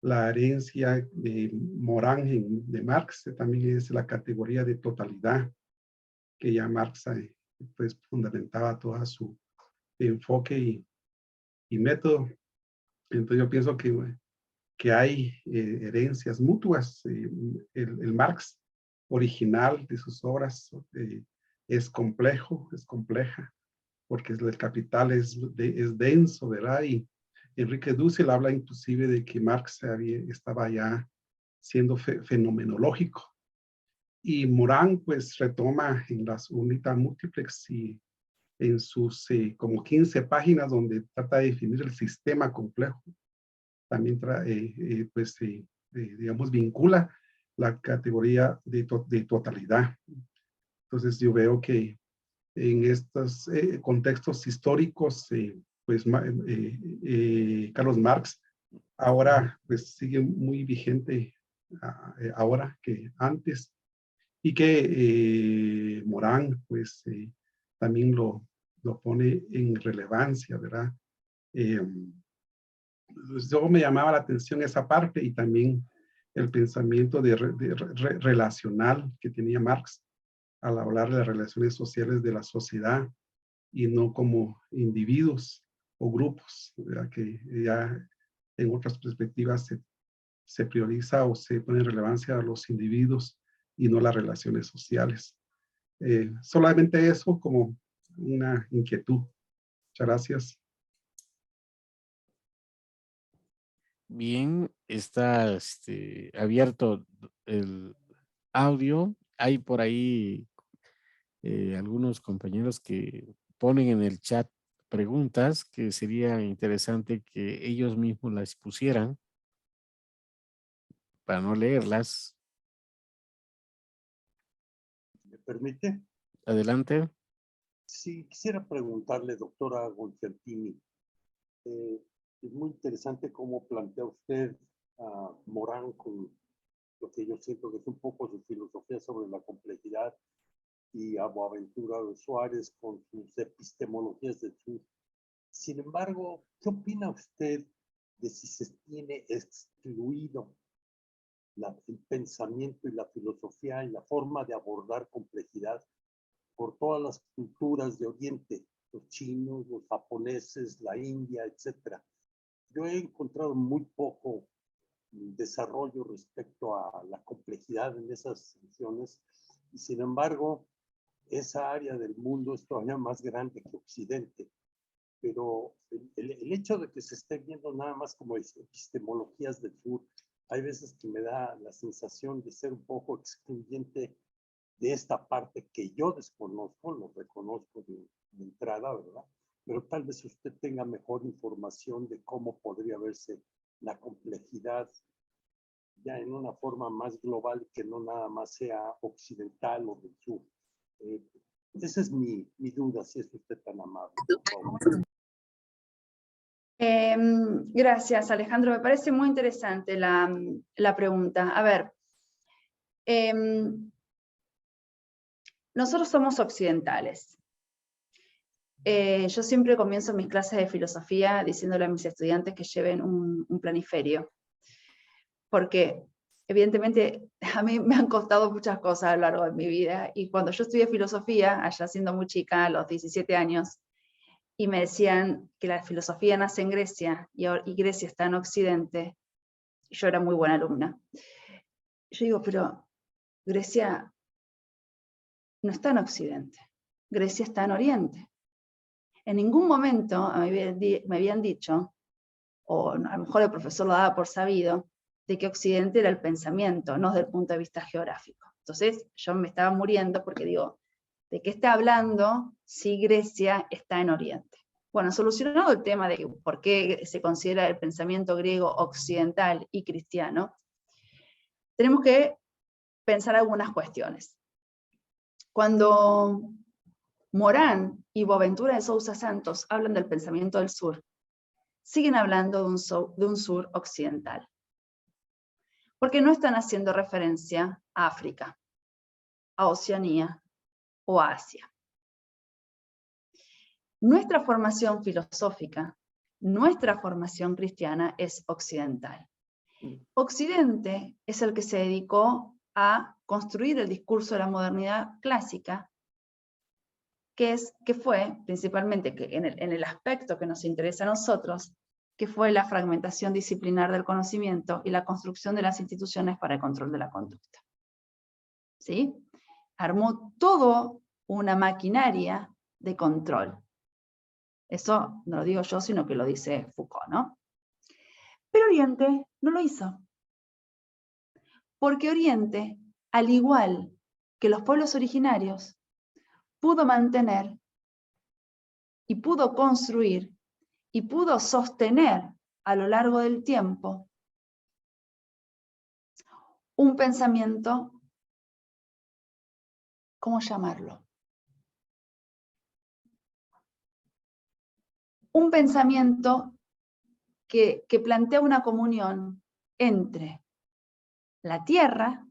[SPEAKER 4] la herencia de Morán de Marx también es la categoría de totalidad, que ya Marx pues fundamentaba todo su enfoque y método. Entonces yo pienso que hay herencias mutuas. El Marx original de sus obras es complejo, es compleja, porque el capital es denso, ¿verdad? Y Enrique Dussel habla inclusive de que Marx estaba ya siendo fenomenológico. Y Morán pues retoma en las Unita Multiplex y en sus como 15 páginas donde trata de definir el sistema complejo. También digamos, vincula la categoría de totalidad. Entonces yo veo que en estos contextos históricos, pues Carlos Marx ahora pues sigue muy vigente ahora que antes, y que Morán pues también lo pone en relevancia, ¿verdad? Yo me llamaba la atención esa parte y también el pensamiento relacional que tenía Marx al hablar de las relaciones sociales de la sociedad y no como individuos o grupos, ¿verdad? Que ya en otras perspectivas se prioriza o se pone en relevancia a los individuos y no las relaciones sociales. Solamente eso como una inquietud. Muchas gracias.
[SPEAKER 1] Bien, está abierto el audio. Hay por ahí algunos compañeros que ponen en el chat preguntas que sería interesante que ellos mismos las pusieran para no leerlas.
[SPEAKER 5] ¿Me permite?
[SPEAKER 1] Adelante.
[SPEAKER 5] Sí, quisiera preguntarle, doctora Gonfaltini, es muy interesante cómo plantea usted a Morán con lo que yo siento que es un poco su filosofía sobre la complejidad, y a Boaventura de Suárez con sus epistemologías del sur. Sin embargo, ¿qué opina usted de si se tiene excluido el pensamiento y la filosofía y la forma de abordar complejidad por todas las culturas de Oriente, los chinos, los japoneses, la India, etcétera? Yo he encontrado muy poco desarrollo respecto a la complejidad en esas regiones, y sin embargo, esa área del mundo es todavía más grande que Occidente. Pero el hecho de que se esté viendo nada más como epistemologías del sur, hay veces que me da la sensación de ser un poco excluyente de esta parte que yo desconozco, lo reconozco de entrada, ¿verdad? Pero tal vez usted tenga mejor información de cómo podría verse la complejidad ya en una forma más global, que no nada más sea occidental o del sur. Esa es mi duda, si es usted tan amable, por favor.
[SPEAKER 2] Gracias, Alejandro. Me parece muy interesante la pregunta. A ver, nosotros somos occidentales. Yo siempre comienzo mis clases de filosofía diciéndole a mis estudiantes que lleven un planiferio, porque evidentemente a mí me han costado muchas cosas a lo largo de mi vida, y cuando yo estudié filosofía, allá siendo muy chica, a los 17 años, y me decían que la filosofía nace en Grecia y Grecia está en Occidente, yo era muy buena alumna. Yo digo, pero Grecia no está en Occidente, Grecia está en Oriente. En ningún momento me habían dicho, o a lo mejor el profesor lo daba por sabido, de que Occidente era el pensamiento, no desde el punto de vista geográfico. Entonces yo me estaba muriendo porque digo, ¿de qué está hablando si Grecia está en Oriente? Bueno, solucionado el tema de por qué se considera el pensamiento griego occidental y cristiano, tenemos que pensar algunas cuestiones. Cuando Morán y Boaventura de Sousa Santos hablan del pensamiento del sur, siguen hablando de un sur occidental, porque no están haciendo referencia a África, a Oceanía o a Asia. Nuestra formación filosófica, nuestra formación cristiana es occidental. Occidente es el que se dedicó a construir el discurso de la modernidad clásica, que fue principalmente en el aspecto que nos interesa a nosotros, que fue la fragmentación disciplinar del conocimiento y la construcción de las instituciones para el control de la conducta. ¿Sí? Armó todo una maquinaria de control. Eso no lo digo yo, sino que lo dice Foucault, ¿no? Pero Oriente no lo hizo. Porque Oriente, al igual que los pueblos originarios, pudo mantener y pudo construir y pudo sostener a lo largo del tiempo un pensamiento, ¿cómo llamarlo? Un pensamiento que plantea una comunión entre la tierra,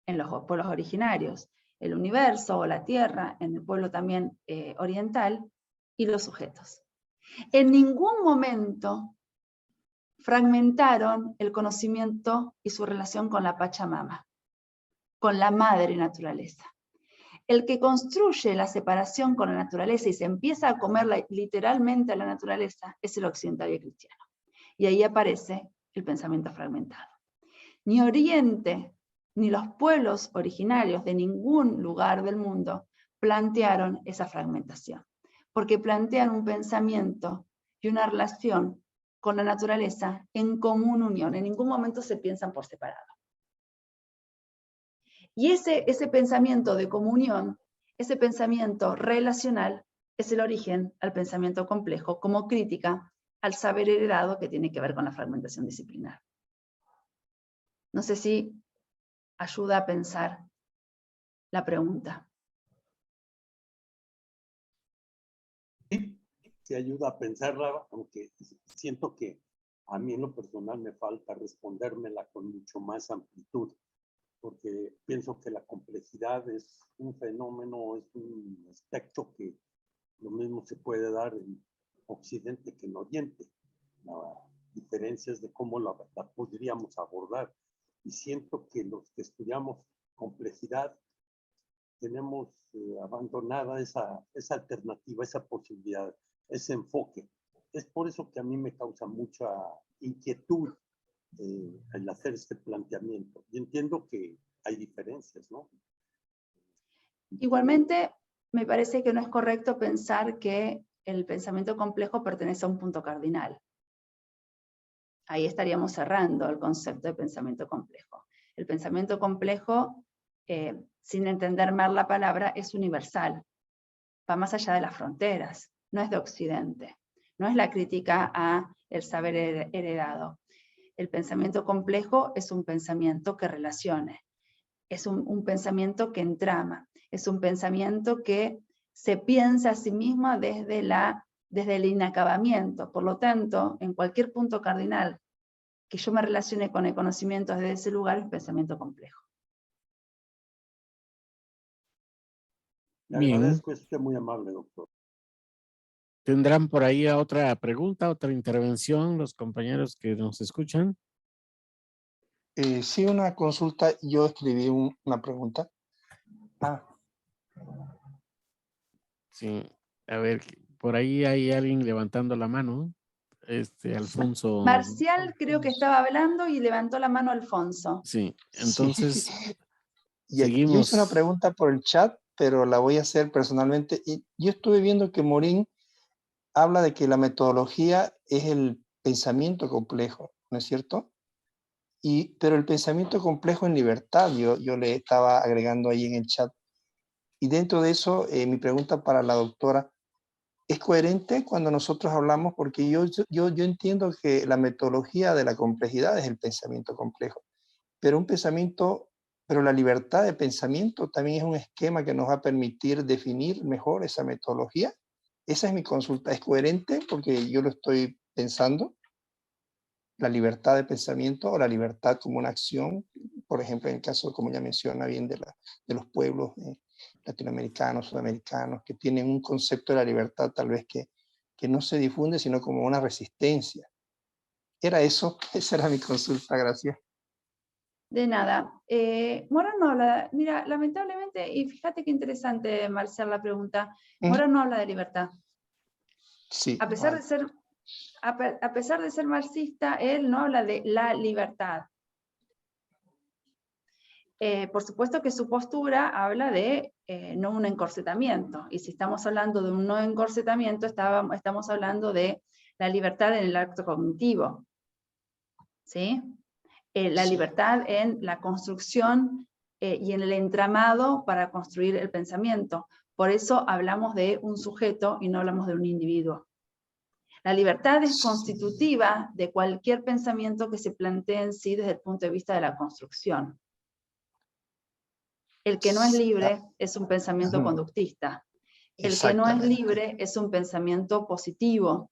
[SPEAKER 2] en los pueblos originarios, el universo o la tierra, en el pueblo también oriental, y los sujetos. En ningún momento fragmentaron el conocimiento y su relación con la Pachamama, con la madre naturaleza. El que construye la separación con la naturaleza y se empieza a comer literalmente a la naturaleza es el occidentario cristiano. Y ahí aparece el pensamiento fragmentado. Ni Oriente ni los pueblos originarios de ningún lugar del mundo plantearon esa fragmentación, porque plantean un pensamiento y una relación con la naturaleza en común unión. En ningún momento se piensan por separado. Y ese pensamiento de comunión, ese pensamiento relacional, es el origen al pensamiento complejo como crítica al saber heredado que tiene que ver con la fragmentación disciplinar. No sé si ayuda a pensar la pregunta.
[SPEAKER 5] Sí, ayuda a pensarla, aunque siento que a mí en lo personal me falta respondérmela con mucho más amplitud, porque pienso que la complejidad es un fenómeno, es un aspecto que lo mismo se puede dar en Occidente que en Oriente. La diferencia es de cómo la podríamos abordar. Y siento que los que estudiamos complejidad tenemos abandonada esa alternativa, esa posibilidad, ese enfoque. Es por eso que a mí me causa mucha inquietud el hacer este planteamiento. Y entiendo que hay diferencias, ¿no?
[SPEAKER 2] Igualmente, me parece que no es correcto pensar que el pensamiento complejo pertenece a un punto cardinal. Ahí estaríamos cerrando el concepto de pensamiento complejo. El pensamiento complejo, sin entender mal la palabra, es universal. Va más allá de las fronteras, no es de Occidente. No es la crítica a el saber heredado. El pensamiento complejo es un pensamiento que relacione, es un pensamiento que entrama, es un pensamiento que se piensa a sí misma desde el inacabamiento. Por lo tanto, en cualquier punto cardinal que yo me relacione con el conocimiento desde ese lugar es pensamiento complejo.
[SPEAKER 5] Le
[SPEAKER 1] Bien.
[SPEAKER 5] agradezco, es usted muy amable, doctor.
[SPEAKER 1] ¿Tendrán por ahí otra pregunta, otra intervención los compañeros que nos escuchan?
[SPEAKER 6] Sí, una consulta. Yo escribí una pregunta.
[SPEAKER 1] Sí, a ver, por ahí hay alguien levantando la mano. Alfonso.
[SPEAKER 2] Marcial creo que estaba hablando y levantó la mano Alfonso.
[SPEAKER 1] Sí, entonces
[SPEAKER 6] Y yo
[SPEAKER 1] seguimos.
[SPEAKER 6] hice una pregunta por el chat, pero la voy a hacer personalmente. Y yo estuve viendo que Morín habla de que la metodología es el pensamiento complejo, ¿no es cierto? Pero el pensamiento complejo en libertad, yo le estaba agregando ahí en el chat. Y dentro de eso, mi pregunta para la doctora, ¿es coherente cuando nosotros hablamos? Porque yo entiendo que la metodología de la complejidad es el pensamiento complejo, pero pero la libertad de pensamiento también es un esquema que nos va a permitir definir mejor esa metodología. Esa es mi consulta. ¿Es coherente? Porque yo lo estoy pensando. La libertad de pensamiento o la libertad como una acción, por ejemplo, en el caso, como ya menciona bien, de los pueblos latinoamericanos, sudamericanos, que tienen un concepto de la libertad tal vez que no se difunde, sino como una resistencia. ¿Era eso? Esa era mi consulta, gracias.
[SPEAKER 2] De nada. Morán no habla, mira, lamentablemente, y fíjate qué interesante, Marcial, la pregunta, Morán no habla de libertad.
[SPEAKER 6] Sí.
[SPEAKER 2] A pesar de ser marxista, él no habla de la libertad. Por supuesto que su postura habla de no un encorsetamiento, y si estamos hablando de un no encorsetamiento, estamos hablando de la libertad en el acto cognitivo. ¿Sí? la libertad en la construcción y en el entramado para construir el pensamiento. Por eso hablamos de un sujeto y no hablamos de un individuo. La libertad es constitutiva de cualquier pensamiento que se plantee en sí desde el punto de vista de la construcción. El que no es libre es un pensamiento conductista. El que no es libre es un pensamiento positivo.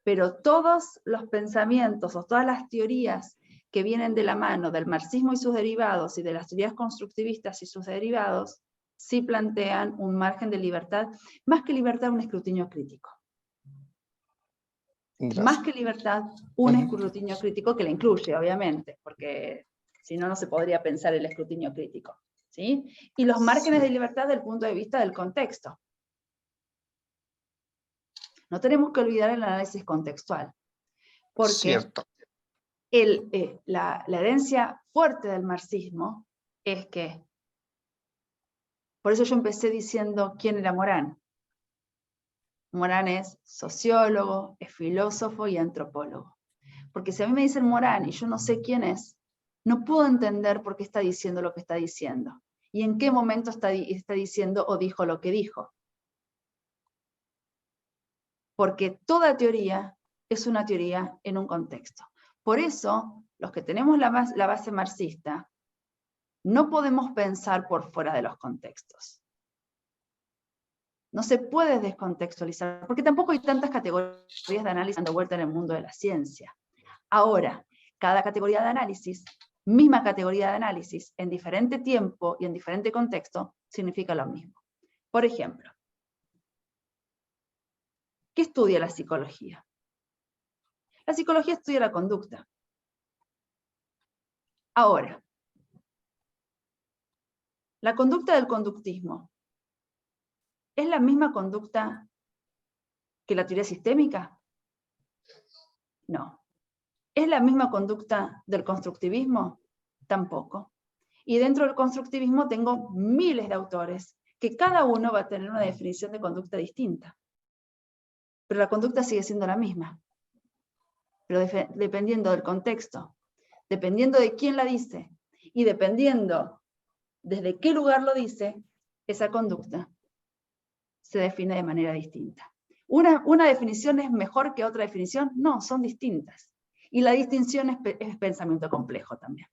[SPEAKER 2] Pero todos los pensamientos o todas las teorías que vienen de la mano del marxismo y sus derivados y de las teorías constructivistas y sus derivados, sí plantean un margen de libertad, más que libertad, un escrutinio crítico.
[SPEAKER 6] Gracias.
[SPEAKER 2] Más que libertad, un escrutinio crítico que la incluye, obviamente, porque si no, no se podría pensar el escrutinio crítico, ¿sí? Y los márgenes de libertad desde el punto de vista del contexto. No tenemos que olvidar el análisis contextual, porque la herencia fuerte del marxismo es que, por eso yo empecé diciendo quién era Morán. Morán es sociólogo, es filósofo y antropólogo. Porque si a mí me dicen Morán y yo no sé quién es, no puedo entender por qué está diciendo lo que está diciendo. Y en qué momento está diciendo o dijo lo que dijo. Porque toda teoría es una teoría en un contexto. Por eso, los que tenemos la base marxista, no podemos pensar por fuera de los contextos. No se puede descontextualizar, porque tampoco hay tantas categorías de análisis dando vuelta en el mundo de la ciencia. Ahora, cada categoría de análisis, misma categoría de análisis, en diferente tiempo y en diferente contexto, significa lo mismo. Por ejemplo, ¿qué estudia la psicología? La psicología estudia la conducta. Ahora, la conducta del conductismo, ¿es la misma conducta que la teoría sistémica? No. ¿Es la misma conducta del constructivismo? Tampoco. Y dentro del constructivismo tengo miles de autores, que cada uno va a tener una definición de conducta distinta. Pero la conducta sigue siendo la misma. Pero dependiendo del contexto, dependiendo de quién la dice, y dependiendo desde qué lugar lo dice, esa conducta se define de manera distinta. ¿Una definición es mejor que otra definición? No, son distintas. Y la distinción es pensamiento complejo también.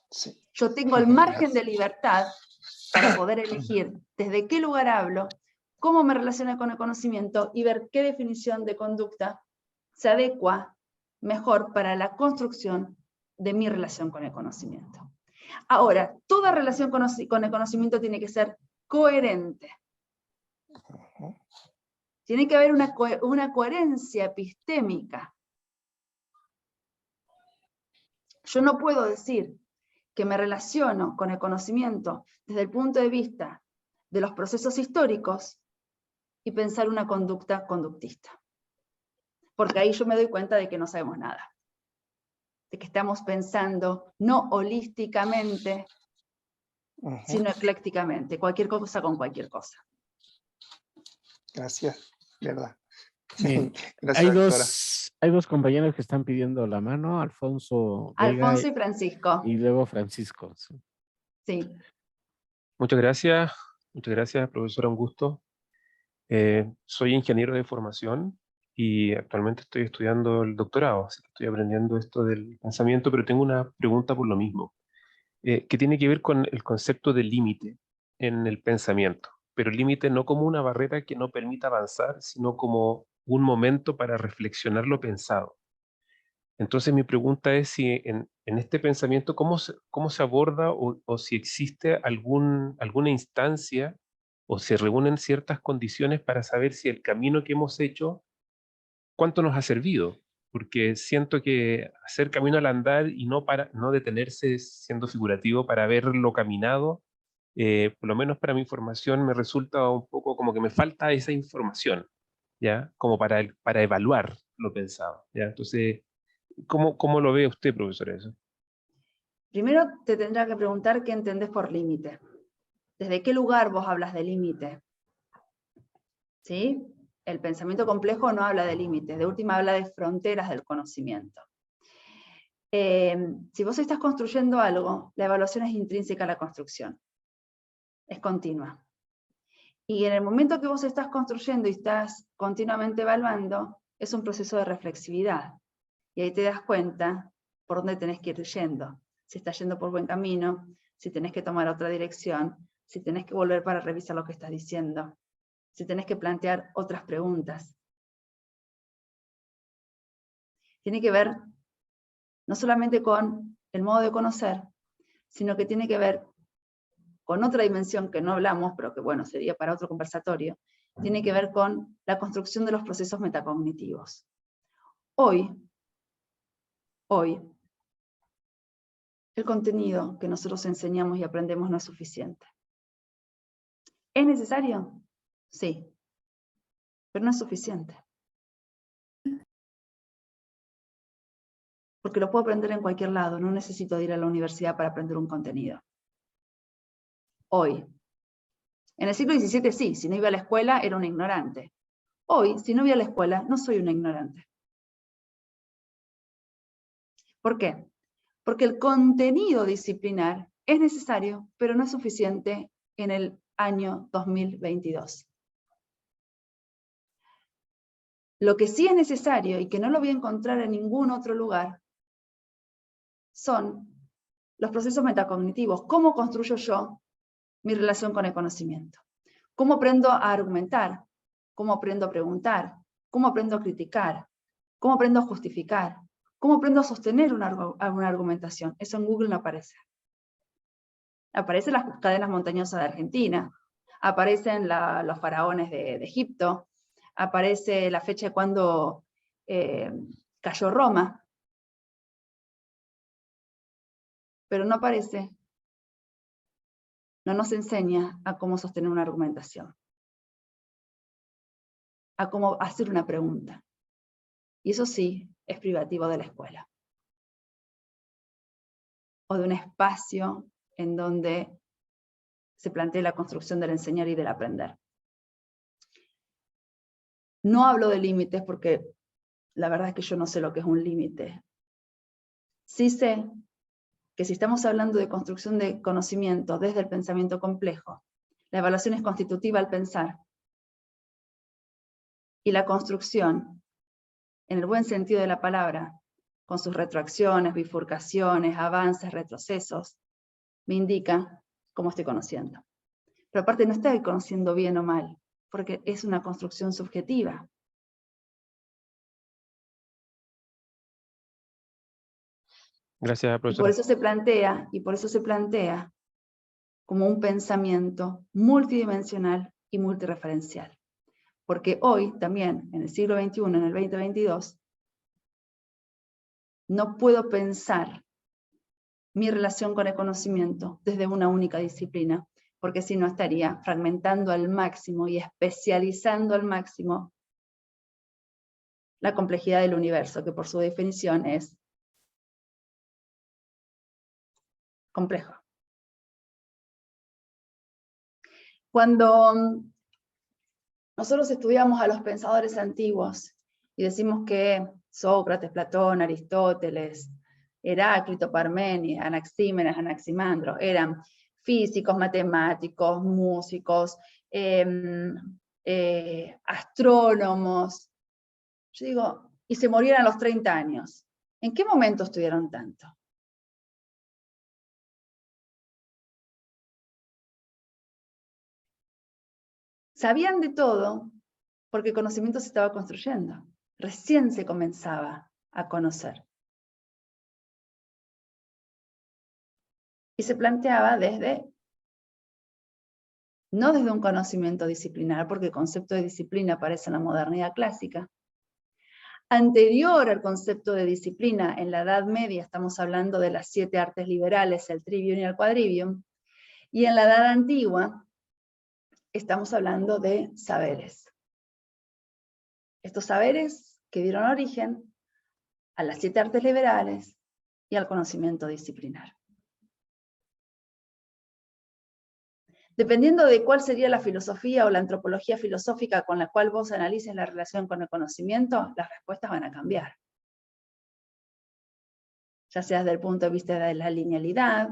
[SPEAKER 6] Sí.
[SPEAKER 2] Yo tengo el margen de libertad para poder elegir desde qué lugar hablo, cómo me relaciono con el conocimiento y ver qué definición de conducta se adecua mejor para la construcción de mi relación con el conocimiento. Ahora, toda relación con el conocimiento tiene que ser coherente. Tiene que haber una coherencia epistémica. Yo no puedo decir que me relaciono con el conocimiento desde el punto de vista de los procesos históricos y pensar una conducta conductista. Porque ahí yo me doy cuenta de que no sabemos nada. De que estamos pensando no holísticamente, sino eclécticamente, cualquier cosa con cualquier cosa.
[SPEAKER 6] Gracias, verdad.
[SPEAKER 1] Bien.
[SPEAKER 6] Gracias,
[SPEAKER 1] Hay dos compañeros que están pidiendo la mano, Alfonso Vega
[SPEAKER 2] Alfonso y Francisco.
[SPEAKER 1] y luego Francisco.
[SPEAKER 2] Sí.
[SPEAKER 7] Muchas gracias, profesora, un gusto. Soy ingeniero de formación y actualmente estoy estudiando el doctorado, así que estoy aprendiendo esto del pensamiento, pero tengo una pregunta por lo mismo, que tiene que ver con el concepto de límite en el pensamiento, pero límite no como una barrera que no permita avanzar, sino como un momento para reflexionar lo pensado. Entonces mi pregunta es si en este pensamiento, ¿cómo se aborda o si existe alguna instancia o se reúnen ciertas condiciones para saber si el camino que hemos hecho, cuánto nos ha servido? Porque siento que hacer camino al andar y no detenerse, siendo figurativo, para haberlo caminado, por lo menos para mi formación me resulta un poco como que me falta esa información, ¿ya? Como para evaluar lo pensado, ¿ya? Entonces, ¿cómo lo ve usted, profesor, eso?
[SPEAKER 2] Primero te tendrá que preguntar qué entendés por límite. ¿Desde qué lugar vos hablas de límite? ¿Sí? El pensamiento complejo no habla de límites, de última habla de fronteras del conocimiento. Si vos estás construyendo algo, la evaluación es intrínseca a la construcción. Es continua. Y en el momento que vos estás construyendo y estás continuamente evaluando, es un proceso de reflexividad. Y ahí te das cuenta por dónde tenés que ir yendo. Si estás yendo por buen camino, si tenés que tomar otra dirección, si tenés que volver para revisar lo que estás diciendo, si tenés que plantear otras preguntas. Tiene que ver no solamente con el modo de conocer, sino que tiene que ver con otra dimensión que no hablamos, pero que bueno, sería para otro conversatorio, tiene que ver con la construcción de los procesos metacognitivos. Hoy, el contenido que nosotros enseñamos y aprendemos no es suficiente. ¿Es necesario? Sí, pero no es suficiente. Porque lo puedo aprender en cualquier lado, no necesito ir a la universidad para aprender un contenido. Hoy. En el siglo XVII sí, si no iba a la escuela era un ignorante. Hoy, si no voy a la escuela, no soy un ignorante. ¿Por qué? Porque el contenido disciplinar es necesario, pero no es suficiente en el año 2022. Lo que sí es necesario y que no lo voy a encontrar en ningún otro lugar son los procesos metacognitivos. ¿Cómo construyo yo mi relación con el conocimiento? ¿Cómo aprendo a argumentar? ¿Cómo aprendo a preguntar? ¿Cómo aprendo a criticar? ¿Cómo aprendo a justificar? ¿Cómo aprendo a sostener una argumentación? Eso en Google no aparece. Aparecen las cadenas montañosas de Argentina, aparecen los faraones de Egipto, aparece la fecha de cuando cayó Roma, pero no aparece, no nos enseña a cómo sostener una argumentación, a cómo hacer una pregunta. Y eso sí, es privativo de la escuela. O de un espacio en donde se plantea la construcción del enseñar y del aprender. No hablo de límites porque la verdad es que yo no sé lo que es un límite. Sí sé que si estamos hablando de construcción de conocimiento desde el pensamiento complejo, la evaluación es constitutiva al pensar. Y la construcción, en el buen sentido de la palabra, con sus retroacciones, bifurcaciones, avances, retrocesos, me indica cómo estoy conociendo. Pero aparte no estoy conociendo bien o mal, porque es una construcción subjetiva.
[SPEAKER 7] Gracias,
[SPEAKER 2] Y por
[SPEAKER 7] profesora.
[SPEAKER 2] eso se plantea como un pensamiento multidimensional y multireferencial. Porque hoy también, en el siglo XXI, en el 2022, no puedo pensar mi relación con el conocimiento desde una única disciplina, porque si no estaría fragmentando al máximo y especializando al máximo la complejidad del universo, que por su definición es complejo. Cuando nosotros estudiamos a los pensadores antiguos y decimos que Sócrates, Platón, Aristóteles, Heráclito, Parménides, Anaxímenes, Anaximandro eran físicos, matemáticos, músicos, astrónomos, yo digo, y se morían a los 30 años. ¿En qué momento estudiaron tanto? Sabían de todo porque el conocimiento se estaba construyendo. Recién se comenzaba a conocer. Y se planteaba no desde un conocimiento disciplinar, porque el concepto de disciplina aparece en la modernidad clásica. Anterior al concepto de disciplina, en la Edad Media estamos hablando de las 7 artes liberales, el trivium y el quadrivium, y en la Edad Antigua estamos hablando de saberes. Estos saberes que dieron origen a las 7 artes liberales y al conocimiento disciplinar. Dependiendo de cuál sería la filosofía o la antropología filosófica con la cual vos analices la relación con el conocimiento, las respuestas van a cambiar. ya sea desde el punto de vista de la linealidad,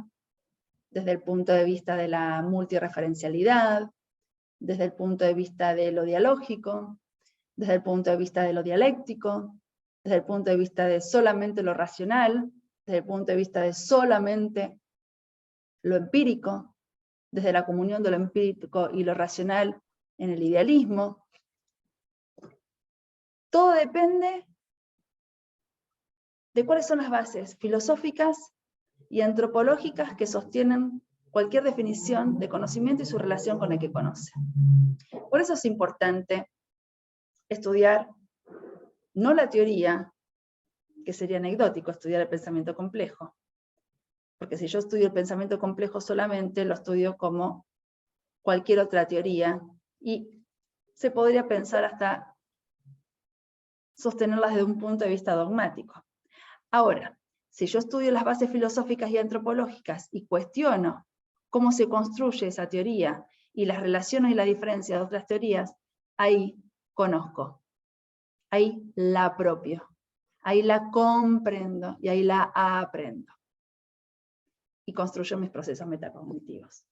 [SPEAKER 2] desde el punto de vista de la multireferencialidad, desde el punto de vista de lo dialógico, desde el punto de vista de lo dialéctico, desde el punto de vista de solamente lo racional, desde el punto de vista de solamente lo empírico, desde la comunión de lo empírico y lo racional en el idealismo. Todo depende de cuáles son las bases filosóficas y antropológicas que sostienen cualquier definición de conocimiento y su relación con el que conoce. Por eso es importante estudiar no la teoría, que sería anecdótico estudiar el pensamiento complejo, porque si yo estudio el pensamiento complejo solamente, lo estudio como cualquier otra teoría, y se podría pensar hasta sostenerlas desde un punto de vista dogmático. Ahora, si yo estudio las bases filosóficas y antropológicas y cuestiono cómo se construye esa teoría y las relaciones y la diferencia de otras teorías, ahí conozco, ahí la apropio, ahí la comprendo y ahí la aprendo. Y construyo mis procesos metacognitivos.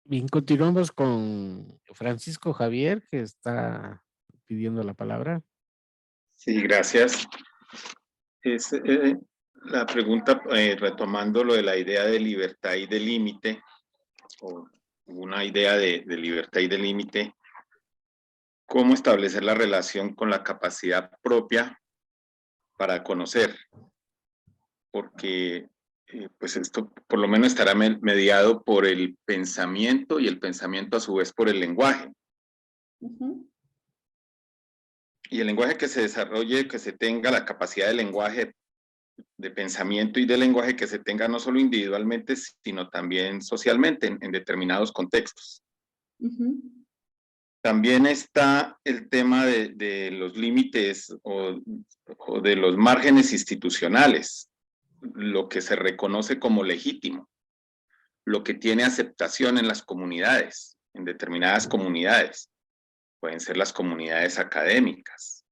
[SPEAKER 1] Bien, continuamos con Francisco Javier, que está pidiendo la palabra.
[SPEAKER 3] Sí, gracias. La pregunta, retomando lo de la idea de libertad y de límite, o una idea de libertad y de límite, ¿cómo establecer la relación con la capacidad propia para conocer? Porque pues esto por lo menos estará mediado por el pensamiento y el pensamiento a su vez por el lenguaje. Y el lenguaje que se desarrolle, que se tenga la capacidad de lenguaje, de pensamiento y de lenguaje que se tenga no solo individualmente, sino también socialmente en determinados contextos. También está el tema de los límites o de los márgenes institucionales, lo que se reconoce como legítimo, lo que tiene aceptación en las comunidades, en determinadas comunidades. Pueden ser las comunidades académicas,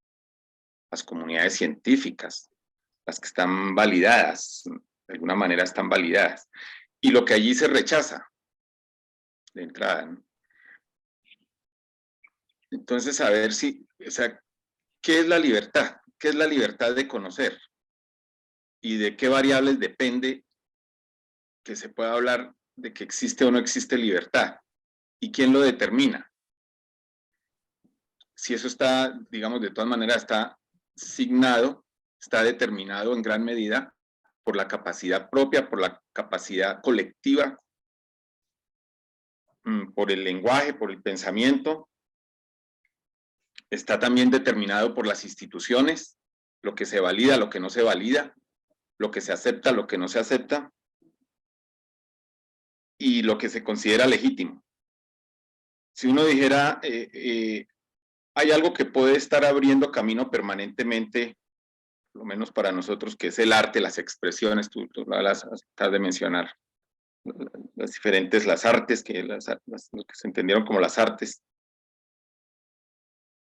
[SPEAKER 3] las comunidades científicas, las que están validadas, de alguna manera están validadas, y lo que allí se rechaza de entrada, ¿no? Entonces, a ver si, o sea, ¿qué es la libertad? ¿Qué es la libertad de conocer? ¿Y de qué variables depende que se pueda hablar de que existe o no existe libertad? ¿Y quién lo determina? Si eso está, digamos, de todas maneras está signado, está determinado en gran medida por la capacidad propia, por la capacidad colectiva, por el lenguaje, por el pensamiento. Está también determinado por las instituciones, lo que se valida, lo que no se valida, lo que se acepta, lo que no se acepta, y lo que se considera legítimo. Si uno dijera, hay algo que puede estar abriendo camino permanentemente, por lo menos para nosotros, que es el arte, las expresiones, tú las acabas de mencionar, las diferentes, las artes, lo que se entendieron como las artes.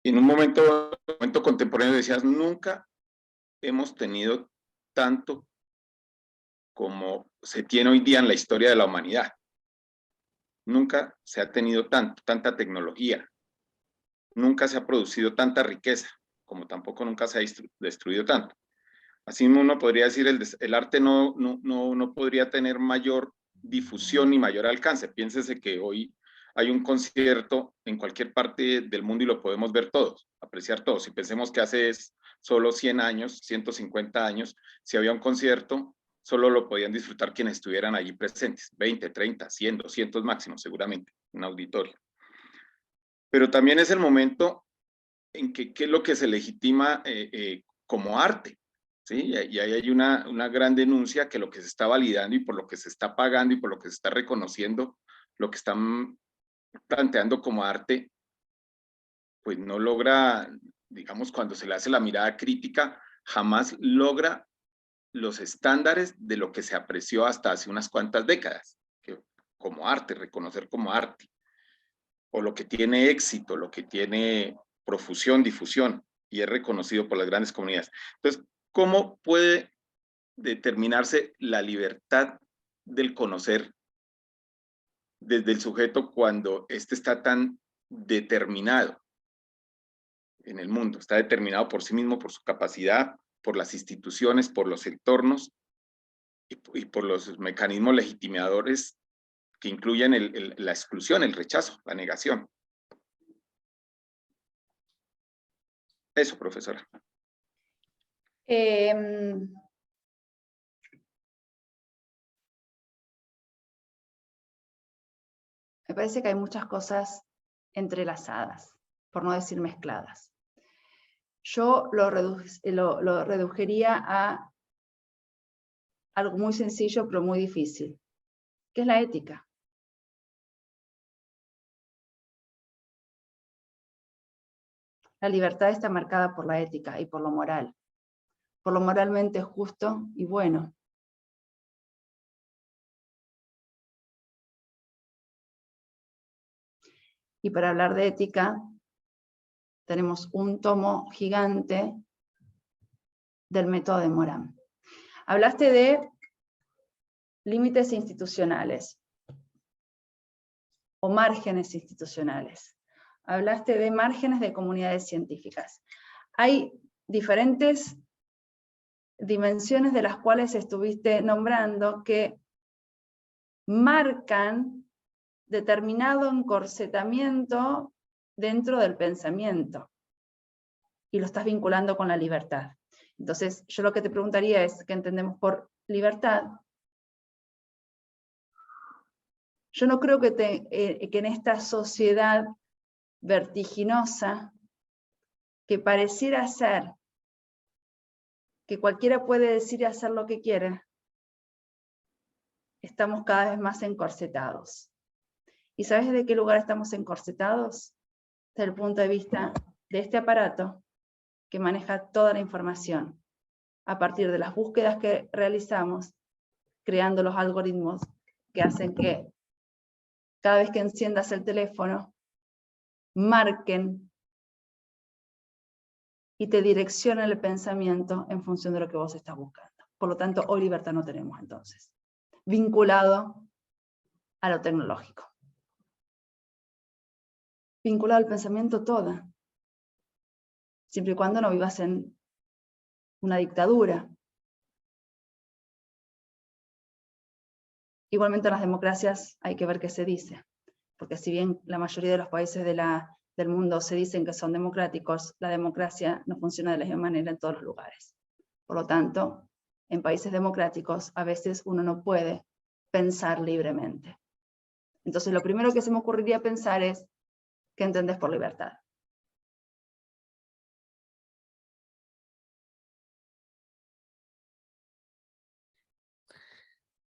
[SPEAKER 3] Y en un momento contemporáneo decías, nunca hemos tenido tanto como se tiene hoy día en la historia de la humanidad. Nunca se ha tenido tanta tecnología. Nunca se ha producido tanta riqueza, como tampoco nunca se ha destruido tanto. Así uno podría decir, el arte no podría tener mayor difusión ni mayor alcance. Piénsese que hoy hay un concierto en cualquier parte del mundo y lo podemos ver todos, apreciar todos. Si pensemos que hace solo 100 años, 150 años, si había un concierto, solo lo podían disfrutar quienes estuvieran allí presentes, 20, 30, 100, 200 máximo, seguramente, un auditorio. Pero también es el momento en que qué es lo que se legitima como arte, ¿sí? Y ahí hay una gran denuncia que lo que se está validando y por lo que se está pagando y por lo que se está reconociendo, lo que están planteando como arte, pues no logra, digamos, cuando se le hace la mirada crítica, jamás logra los estándares de lo que se apreció hasta hace unas cuantas décadas, que como arte, reconocer como arte, o lo que tiene éxito, lo que tiene profusión, difusión. y es reconocido por las grandes comunidades. Entonces, ¿cómo puede determinarse la libertad del conocer desde el sujeto cuando éste está tan determinado en el mundo? Está determinado por sí mismo, por su capacidad, por las instituciones, por los entornos y por los mecanismos legitimadores que incluyen la exclusión, el rechazo, la negación. Eso, profesora.
[SPEAKER 2] Me parece que hay muchas cosas entrelazadas, por no decir mezcladas. Yo lo reduciría a algo muy sencillo, pero muy difícil, que es la ética. La libertad está marcada por la ética y por lo moral, por lo moralmente justo y bueno. Y para hablar de ética, tenemos un tomo gigante del método de Morán. Hablaste de límites institucionales o márgenes institucionales. Hablaste de márgenes de comunidades científicas. Hay diferentes dimensiones de las cuales estuviste nombrando que marcan determinado encorsetamiento dentro del pensamiento y lo estás vinculando con la libertad. Entonces, yo lo que te preguntaría es, ¿qué entendemos por libertad? Yo no creo que en esta sociedad vertiginosa, que pareciera ser que cualquiera puede decir y hacer lo que quiere, estamos cada vez más encorsetados. ¿Y sabes de qué lugar estamos encorsetados? Desde el punto de vista de este aparato que maneja toda la información, a partir de las búsquedas que realizamos, creando los algoritmos que hacen que cada vez que enciendas el teléfono, marquen y te direccionen el pensamiento en función de lo que vos estás buscando. Por lo tanto, hoy libertad no tenemos entonces, vinculado a lo tecnológico. Vinculado al pensamiento toda, siempre y cuando no vivas en una dictadura. Igualmente en las democracias hay que ver qué se dice, porque si bien la mayoría de los países del mundo se dicen que son democráticos, la democracia no funciona de la misma manera en todos los lugares. Por lo tanto, en países democráticos a veces uno no puede pensar libremente. Entonces lo primero que se me ocurriría pensar es, ¿qué entendés por libertad?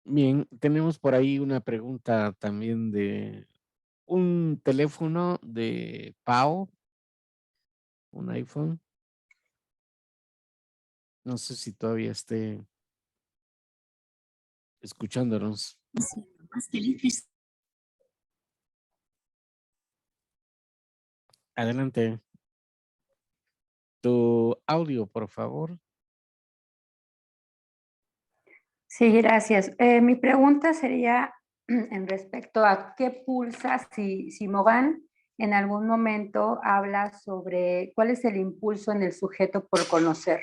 [SPEAKER 1] Bien, tenemos por ahí una pregunta también de un teléfono de Pau, un iPhone. No sé si todavía esté escuchándonos. Adelante. Tu audio, por favor.
[SPEAKER 8] Sí, gracias. Mi pregunta sería en respecto a qué pulsa si Morán en algún momento habla sobre cuál es el impulso en el sujeto por conocer.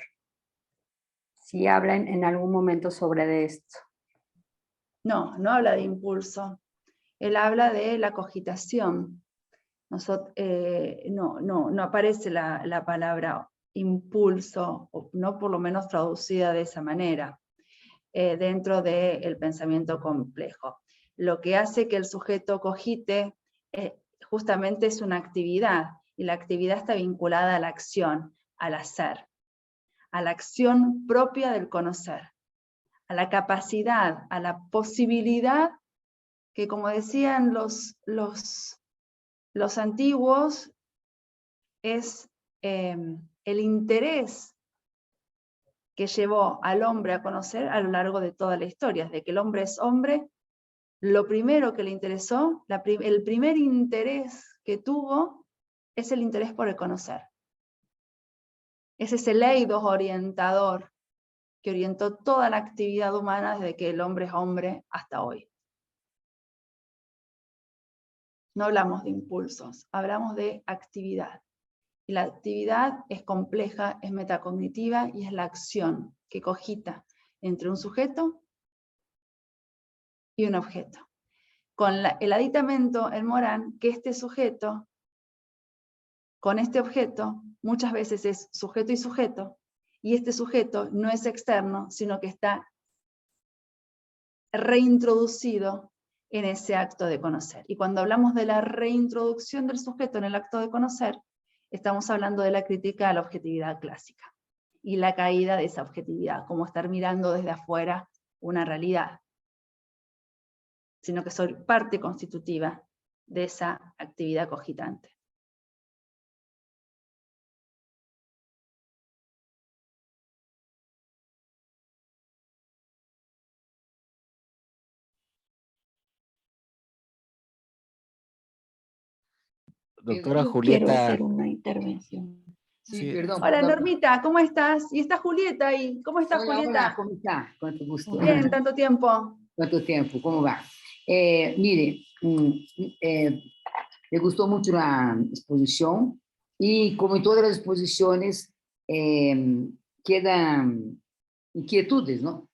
[SPEAKER 8] Si habla en algún momento sobre esto.
[SPEAKER 2] No, no habla de impulso. Él habla de la cogitación. No aparece la palabra impulso, o no por lo menos traducida de esa manera, dentro del pensamiento complejo. Lo que hace que el sujeto cogite justamente es una actividad, y la actividad está vinculada a la acción, al hacer, a la acción propia del conocer, a la capacidad, a la posibilidad que, como decían los antiguos, es el interés que llevó al hombre a conocer a lo largo de toda la historia. Desde que el hombre es hombre, lo primero que le interesó, el primer interés que tuvo, es el interés por el conocer. Es ese leidos orientador que orientó toda la actividad humana desde que el hombre es hombre hasta hoy. No hablamos de impulsos, hablamos de actividad. Y la actividad es compleja, es metacognitiva y es la acción que cogita entre un sujeto y un objeto. Con el aditamento en Morán, que este sujeto, con este objeto, muchas veces es sujeto y sujeto, y este sujeto no es externo, sino que está reintroducido en ese acto de conocer. Y cuando hablamos de la reintroducción del sujeto en el acto de conocer, estamos hablando de la crítica a la objetividad clásica y la caída de esa objetividad, como estar mirando desde afuera una realidad, sino que soy parte constitutiva de esa actividad cogitante.
[SPEAKER 1] Doctora
[SPEAKER 8] Yo quiero
[SPEAKER 1] Julieta.
[SPEAKER 8] hacer una intervención.
[SPEAKER 9] Sí,
[SPEAKER 1] Sí.
[SPEAKER 9] perdón.
[SPEAKER 2] Hola
[SPEAKER 9] perdón.
[SPEAKER 2] Normita, ¿cómo estás? Y está Julieta ahí. ¿Cómo estás,
[SPEAKER 9] Hola,
[SPEAKER 2] Julieta?
[SPEAKER 9] hola, ¿cómo está? Cuánto gusto.
[SPEAKER 2] Bien, tanto tiempo.
[SPEAKER 9] ¿Cuánto tiempo? ¿Cómo va? Mire, me gustó mucho la exposición y como en todas las exposiciones quedan inquietudes, ¿no?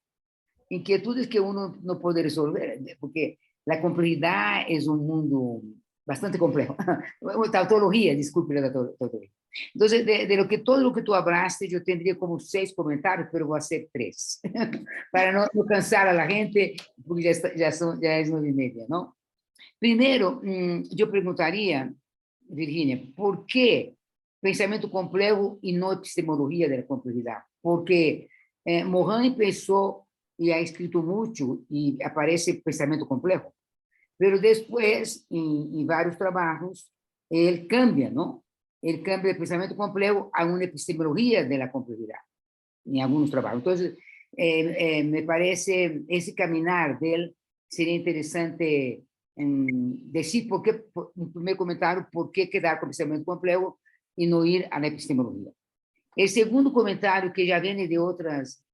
[SPEAKER 9] Inquietudes que uno no puede resolver, porque la complejidad es un mundo bastante complejo. Tautología, disculpe la tautología. Entonces, todo lo que tú hablaste, yo tendría como 6 comentarios, pero voy a hacer 3, para no cansar a la gente, porque ya es 9:30, ¿no? Primero, yo preguntaría, Virginia, ¿por qué pensamiento complejo y no epistemología de la complejidad? Porque Morin pensó y ha escrito mucho y aparece pensamiento complejo, pero después, en varios trabajos, él cambia, ¿no? Él cambia el pensamiento complejo a una epistemología de la complejidad, en algunos trabajos. Entonces, me parece ese caminar de él sería interesante decir por qué, un primer comentario, por qué quedar con el pensamiento complejo y no ir a la epistemología. El segundo comentario, que ya viene de otras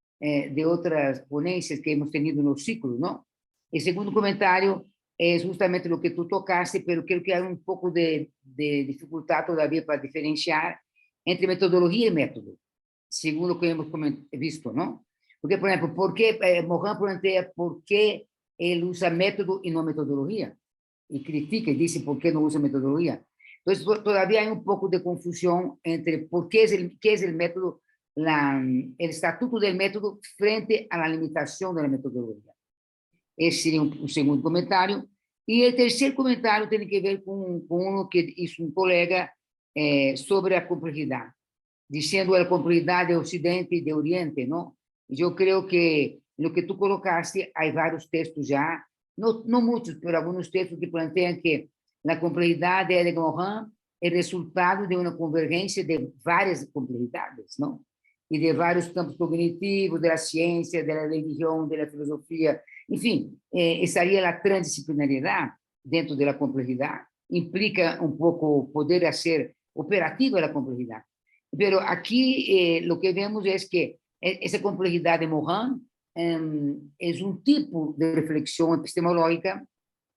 [SPEAKER 9] ponencias que hemos tenido en los ciclos, ¿no? El segundo comentario es justamente lo que tú tocaste, pero creo que hay un poco de dificultad todavía para diferenciar entre metodología y método, según lo que hemos visto, ¿no? Porque, por ejemplo, ¿por qué Morin plantea por qué él usa método y no metodología? Y critica y dice por qué no usa metodología. Entonces, todavía hay un poco de confusión entre qué es el método, el estatuto del método frente a la limitación de la metodología. Ese sería un segundo comentario. Y el tercer comentario tiene que ver con uno que hizo un colega sobre la complejidad, diciendo la complejidad de Occidente y de Oriente, ¿no? Yo creo que lo que tú colocaste, hay varios textos ya, no muchos, pero algunos textos que plantean que la complejidad de Morin es resultado de una convergencia de varias complejidades, ¿no? Y de varios campos cognitivos, de la ciencia, de la religión, de la filosofía. En fin, estaría la transdisciplinariedad dentro de la complejidad. Implica un poco poder hacer operativa la complejidad. Pero aquí lo que vemos es que esa complejidad de Morin es un tipo de reflexión epistemológica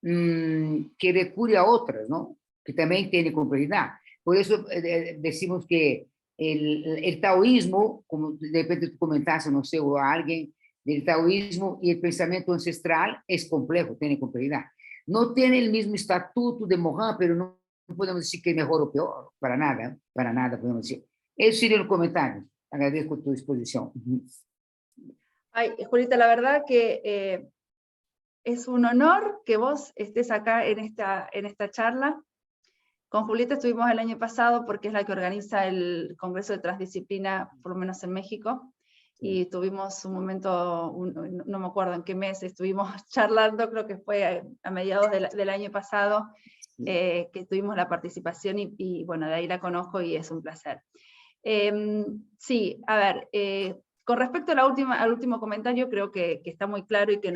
[SPEAKER 9] que recurre a otras, ¿no? Que también tiene complejidad. Por eso decimos que el taoísmo, como de repente tú comentaste, no sé, o alguien del taoísmo y el pensamiento ancestral es complejo, tiene complejidad. No tiene el mismo estatuto de Morin, pero no podemos decir que es mejor o peor, para nada podemos decir. Eso sería el comentario. Agradezco tu disposición.
[SPEAKER 2] Ay, Julieta, la verdad que es un honor que vos estés acá en esta charla. Con Julieta estuvimos el año pasado porque es la que organiza el Congreso de Transdisciplina, por lo menos en México, y tuvimos un momento, no me acuerdo en qué mes, estuvimos charlando, creo que fue a mediados del año pasado, que tuvimos la participación y bueno, de ahí la conozco y es un placer. Sí, a ver, con respecto a al último comentario, creo que está muy claro y que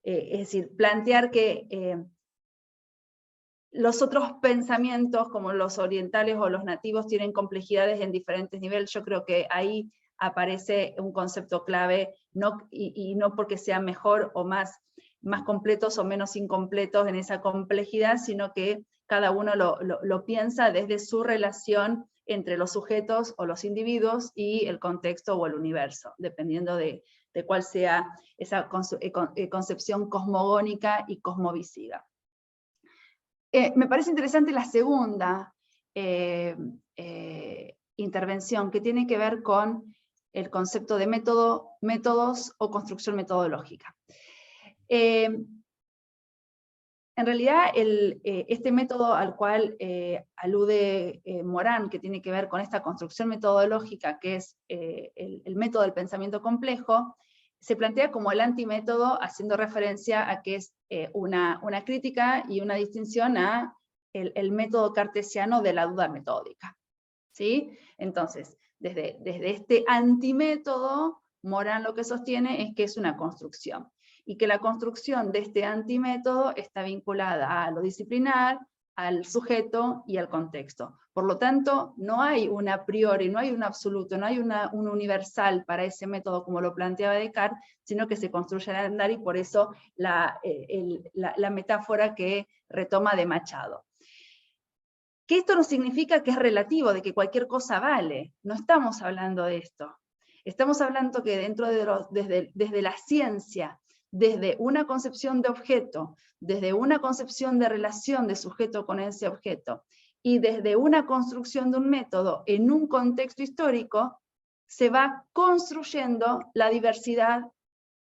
[SPEAKER 2] es decir, plantear que los otros pensamientos, como los orientales o los nativos, tienen complejidades en diferentes niveles. Yo creo que ahí aparece un concepto clave, y no porque sean mejor o más completos o menos incompletos en esa complejidad, sino que cada uno lo piensa desde su relación entre los sujetos o los individuos y el contexto o el universo, dependiendo de cuál sea esa concepción cosmogónica y cosmovisiva. Me parece interesante la segunda intervención, que tiene que ver con el concepto de métodos o construcción metodológica. En realidad, este método al cual alude Morán, que tiene que ver con esta construcción metodológica, que es el método del pensamiento complejo, se plantea como el antimétodo, haciendo referencia a que es una crítica y una distinción a el método cartesiano de la duda metódica. ¿Sí? Entonces, desde este antimétodo, Morán lo que sostiene es que es una construcción, y que la construcción de este antimétodo está vinculada a lo disciplinar, al sujeto y al contexto. Por lo tanto, no hay un a priori, no hay un absoluto, no hay un universal para ese método como lo planteaba Descartes, sino que se construye al andar, y por eso la metáfora que retoma de Machado. Que esto no significa que es relativo, de que cualquier cosa vale. No estamos hablando de esto. Estamos hablando que dentro de desde la ciencia, desde una concepción de objeto, desde una concepción de relación de sujeto con ese objeto, y desde una construcción de un método en un contexto histórico, se va construyendo la diversidad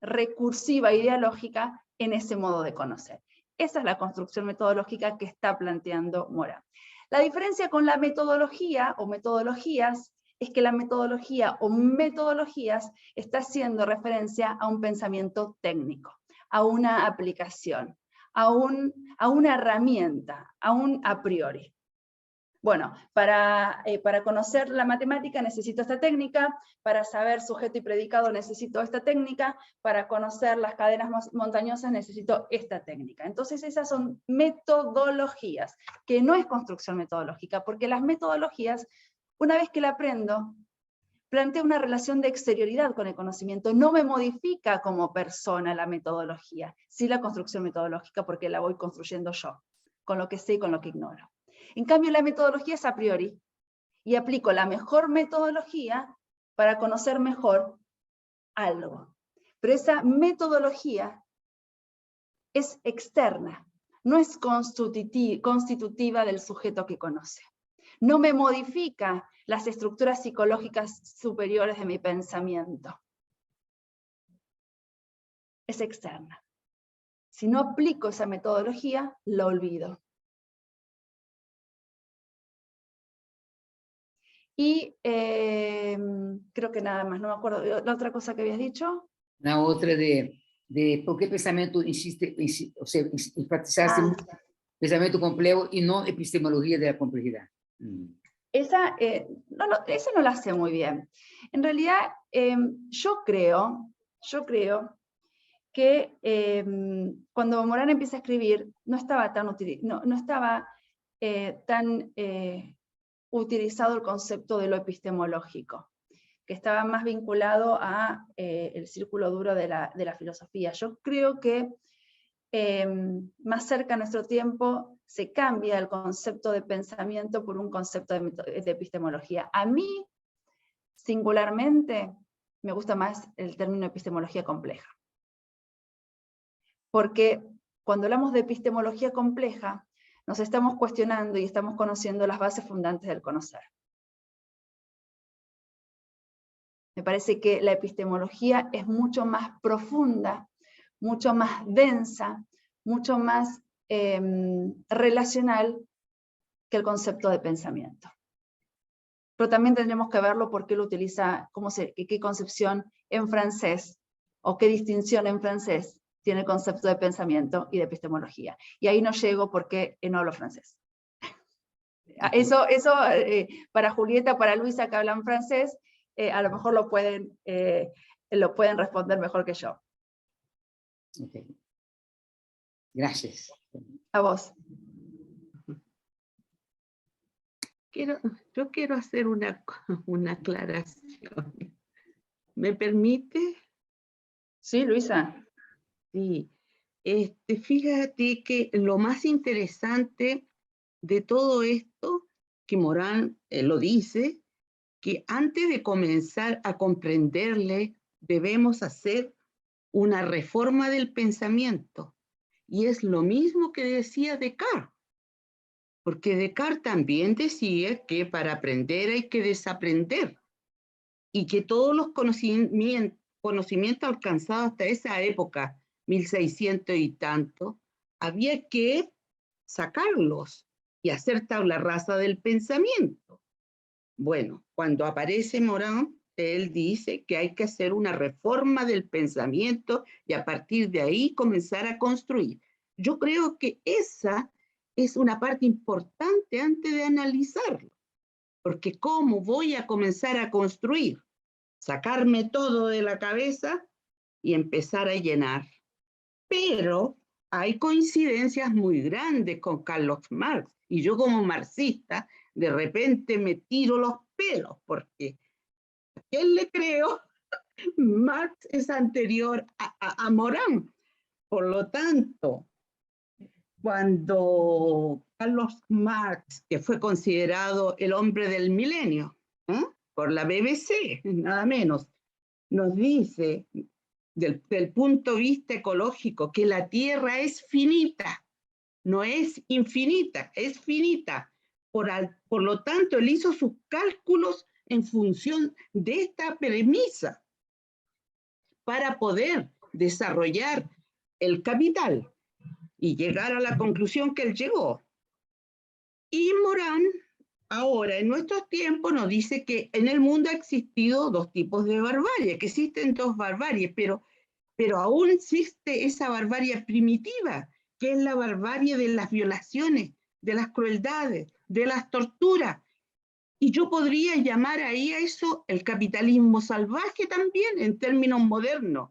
[SPEAKER 2] recursiva e ideológica en ese modo de conocer. Esa es la construcción metodológica que está planteando Morán. La diferencia con la metodología o metodologías es que la metodología o metodologías está haciendo referencia a un pensamiento técnico, a una aplicación, a una herramienta, a un a priori. Bueno, para conocer la matemática necesito esta técnica, para saber sujeto y predicado necesito esta técnica, para conocer las cadenas montañosas necesito esta técnica. Entonces esas son metodologías, que no es construcción metodológica, porque las metodologías, una vez que la aprendo, plantea una relación de exterioridad con el conocimiento, no me modifica como persona la metodología, sí la construcción metodológica, porque la voy construyendo yo, con lo que sé y con lo que ignoro. En cambio, la metodología es a priori, y aplico la mejor metodología para conocer mejor algo. Pero esa metodología es externa, no es constitutiva del sujeto que conoce. No me modifica las estructuras psicológicas superiores de mi pensamiento. Es externa. Si no aplico esa metodología, lo olvido. Y creo que nada más, no me acuerdo. ¿La otra cosa que habías dicho?
[SPEAKER 9] La otra de por qué pensamiento insiste, o sea, enfatizaste mucho pensamiento complejo y no epistemología de la complejidad.
[SPEAKER 2] Esa no la sé muy bien. En realidad, yo creo que cuando Morán empieza a escribir, no estaba tan utilizado el concepto de lo epistemológico, que estaba más vinculado a el círculo duro de la filosofía. Yo creo que más cerca a nuestro tiempo se cambia el concepto de pensamiento por un concepto de epistemología. A mí, singularmente, me gusta más el término epistemología compleja. Porque cuando hablamos de epistemología compleja, nos estamos cuestionando y estamos conociendo las bases fundantes del conocer. Me parece que la epistemología es mucho más profunda, mucho más densa, mucho más relacional que el concepto de pensamiento. Pero también tendremos que verlo por qué lo utiliza, qué concepción en francés, o qué distinción en francés tiene el concepto de pensamiento y de epistemología. Y ahí no llego porque no hablo francés. Eso para Julieta, para Luisa que hablan francés, a lo mejor lo pueden responder mejor que yo.
[SPEAKER 9] Okay. Gracias.
[SPEAKER 2] A vos.
[SPEAKER 10] yo quiero hacer una aclaración. ¿Me permite?
[SPEAKER 2] Sí, Luisa.
[SPEAKER 10] Sí. Fíjate que lo más interesante de todo esto, que Morán lo dice, que antes de comenzar a comprenderle, debemos hacer una reforma del pensamiento. Y es lo mismo que decía Descartes. Porque Descartes también decía que para aprender hay que desaprender. Y que todos los conocimientos alcanzados hasta esa época, 1600 y tanto, había que sacarlos y hacer tabla rasa del pensamiento. Bueno, cuando aparece Morán, él dice que hay que hacer una reforma del pensamiento y a partir de ahí comenzar a construir. Yo creo que esa es una parte importante antes de analizarlo, porque ¿cómo voy a comenzar a construir? Sacarme todo de la cabeza y empezar a llenar. Pero hay coincidencias muy grandes con Carlos Marx, y yo como marxista de repente me tiro los pelos, porque ¿a quién le creo? Marx es anterior a Morán. Por lo tanto, cuando Carlos Marx, que fue considerado el hombre del milenio, por la BBC, nada menos, nos dice del punto de vista ecológico que la Tierra es finita, no es infinita, es finita. Por lo tanto, él hizo sus cálculos en función de esta premisa para poder desarrollar el capital y llegar a la conclusión que él llegó. Y Morán, ahora en nuestros tiempos, nos dice que en el mundo ha existido dos tipos de barbarie, que existen dos barbaries, pero aún existe esa barbarie primitiva, que es la barbarie de las violaciones, de las crueldades, de las torturas. Y yo podría llamar ahí a eso el capitalismo salvaje también, en términos modernos.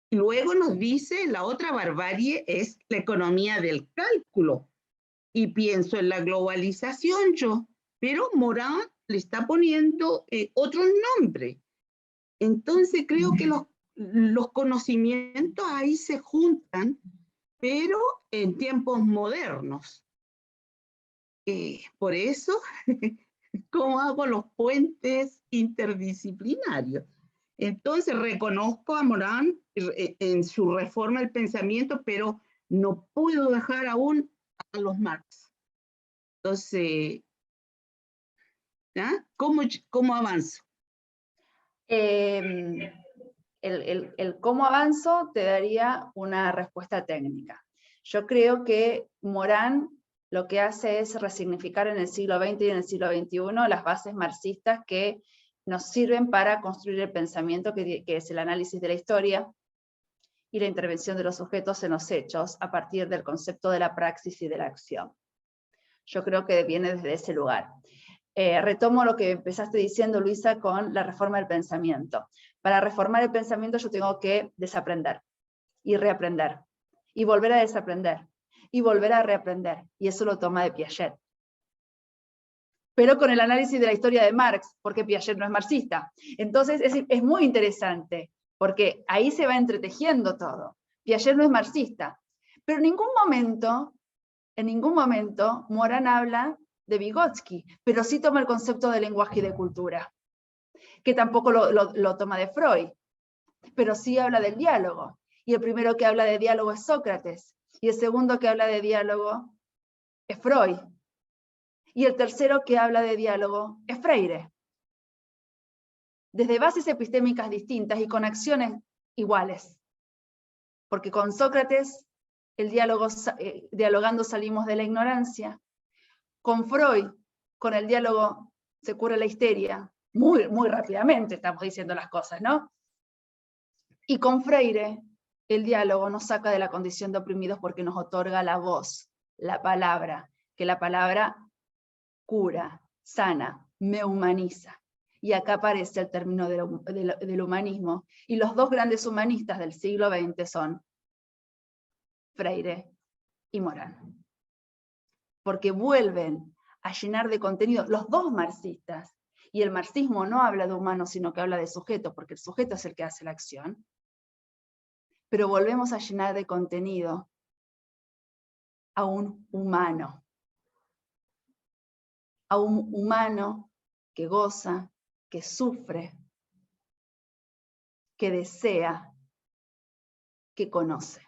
[SPEAKER 10] Y luego nos dice la otra barbarie es la economía del cálculo. Y pienso en la globalización yo, pero Morán le está poniendo otro nombre. Entonces creo que los conocimientos ahí se juntan, pero en tiempos modernos. Por eso, ¿cómo hago los puentes interdisciplinarios? Entonces reconozco a Morán en su reforma del pensamiento, pero no puedo dejar aún a los Marx. Entonces, ¿cómo avanzo?
[SPEAKER 2] El cómo avanzo te daría una respuesta técnica. Yo creo que Morán lo que hace es resignificar en el siglo XX y en el siglo XXI las bases marxistas que nos sirven para construir el pensamiento, que es el análisis de la historia y la intervención de los sujetos en los hechos a partir del concepto de la praxis y de la acción. Yo creo que viene desde ese lugar. Retomo lo que empezaste diciendo, Luisa, con la reforma del pensamiento. Para reformar el pensamiento yo tengo que desaprender y reaprender, y volver a desaprender, y volver a reaprender, y eso lo toma de Piaget. Pero con el análisis de la historia de Marx, porque Piaget no es marxista. Entonces es muy interesante, porque ahí se va entretejiendo todo. Piaget no es marxista, pero en ningún momento Morán habla de Vygotsky, pero sí toma el concepto de lenguaje y de cultura, que tampoco lo toma de Freud, pero sí habla del diálogo. Y el primero que habla de diálogo es Sócrates, y el segundo que habla de diálogo es Freud, y el tercero que habla de diálogo es Freire. Desde bases epistémicas distintas y con acciones iguales. Porque con Sócrates, dialogando salimos de la ignorancia. Con Freud, con el diálogo se cura la histeria. Muy, muy rápidamente estamos diciendo las cosas, ¿no? Y con Freire, el diálogo nos saca de la condición de oprimidos porque nos otorga la voz, la palabra, que la palabra cura, sana, me humaniza. Y acá aparece el término del humanismo. Y los dos grandes humanistas del siglo XX son Freire y Morán. Porque vuelven a llenar de contenido, los dos marxistas, y el marxismo no habla de humano, sino que habla de sujeto, porque el sujeto es el que hace la acción, pero volvemos a llenar de contenido a un humano que goza, que sufre, que desea, que conoce.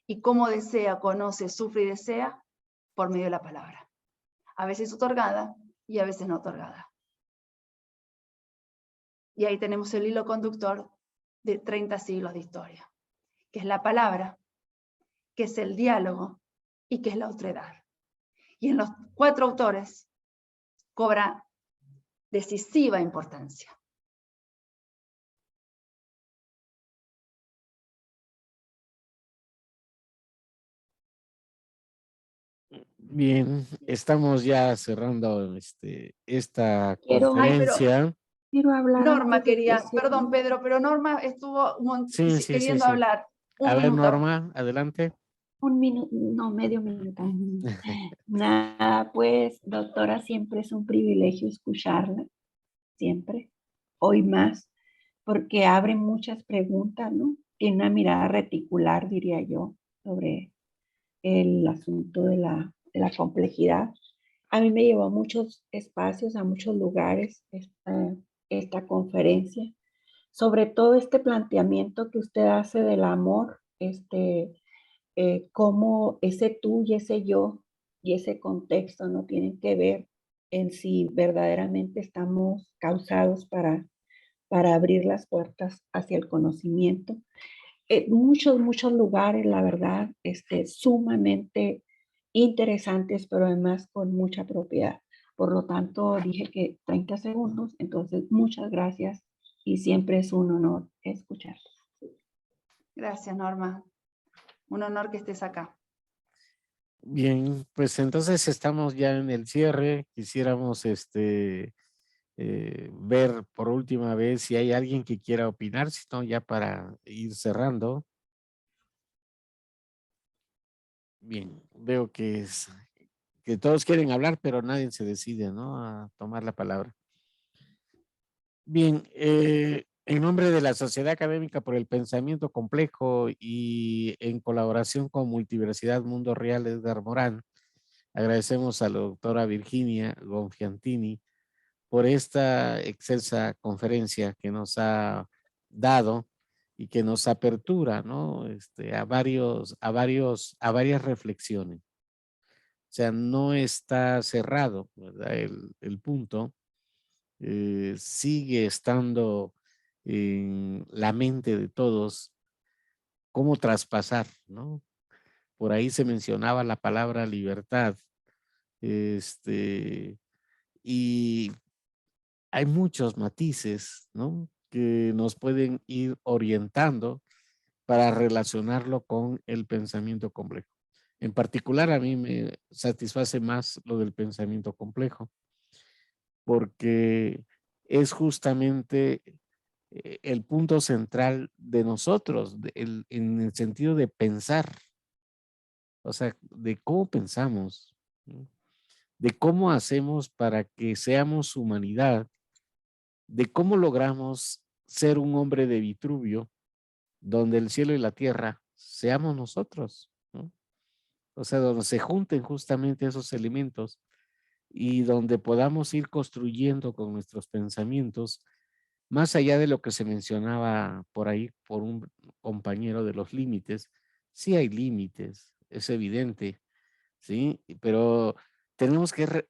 [SPEAKER 2] ¿Y cómo desea, conoce, sufre y desea? Por medio de la palabra. A veces otorgada y a veces no otorgada. Y ahí tenemos el hilo conductor de 30 siglos de historia, que es la palabra, que es el diálogo y que es la otredad. Y en los 4 autores cobra decisiva importancia.
[SPEAKER 1] Bien, estamos ya cerrando esta
[SPEAKER 8] Quiero-
[SPEAKER 1] conferencia.
[SPEAKER 8] Quiero hablar
[SPEAKER 2] Norma
[SPEAKER 8] antes de que
[SPEAKER 2] quería,
[SPEAKER 8] cierre.
[SPEAKER 2] perdón Pedro, pero Norma estuvo
[SPEAKER 1] Sí,
[SPEAKER 2] queriendo
[SPEAKER 1] sí.
[SPEAKER 2] hablar. Un
[SPEAKER 1] A ver,
[SPEAKER 2] minuto.
[SPEAKER 1] Norma, adelante.
[SPEAKER 8] Un minuto, no, medio minuto. Nada, pues, doctora, siempre es un privilegio escucharla, siempre, hoy más, porque abre muchas preguntas, ¿no? Tiene una mirada reticular, diría yo, sobre el asunto de la complejidad. A mí me llevó a muchos espacios, a muchos lugares, esta conferencia, sobre todo este planteamiento que usted hace del amor, cómo ese tú y ese yo y ese contexto no tienen que ver en si verdaderamente estamos causados para abrir las puertas hacia el conocimiento. Muchos lugares, la verdad, sumamente interesantes, pero además con mucha propiedad. Por lo tanto, dije que 30 segundos, entonces muchas gracias y siempre es un honor escuchar.
[SPEAKER 2] Gracias, Norma. Un honor que estés acá.
[SPEAKER 1] Bien, pues entonces estamos ya en el cierre. Quisiéramos ver por última vez si hay alguien que quiera opinar, si no, ya para ir cerrando. Bien, veo que todos quieren hablar, pero nadie se decide, ¿no? A tomar la palabra. Bien, en nombre de la Sociedad Académica por el Pensamiento Complejo y en colaboración con Multiversidad Mundo Real Edgar Morán, agradecemos a la doctora Virginia Gonfiantini por esta excelsa conferencia que nos ha dado y que nos apertura, ¿no? A varias reflexiones. O sea, no está cerrado, ¿verdad? El punto sigue estando en la mente de todos cómo traspasar, ¿no? Por ahí se mencionaba la palabra libertad, y hay muchos matices, ¿no? Que nos pueden ir orientando para relacionarlo con el pensamiento complejo. En particular, a mí me satisface más lo del pensamiento complejo, porque es justamente el punto central de nosotros, en el sentido de pensar, o sea, de cómo pensamos, ¿no? De cómo hacemos para que seamos humanidad, de cómo logramos ser un hombre de Vitruvio, donde el cielo y la tierra seamos nosotros, ¿no? O sea, donde se junten justamente esos elementos y donde podamos ir construyendo con nuestros pensamientos, más allá de lo que se mencionaba por ahí por un compañero de los límites. Sí hay límites, es evidente, ¿sí? Pero tenemos que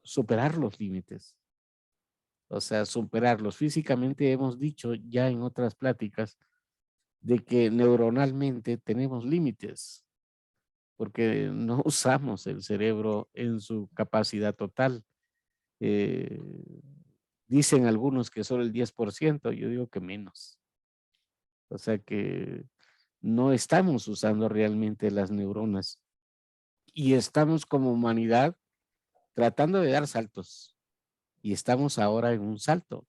[SPEAKER 1] superar los límites, o sea, superarlos. Físicamente hemos dicho ya en otras pláticas de que neuronalmente tenemos límites, porque no usamos el cerebro en su capacidad total. Eh, Dicen algunos que solo el 10%, yo digo que menos. O sea que no estamos usando realmente las neuronas y estamos como humanidad tratando de dar saltos y estamos ahora en un salto.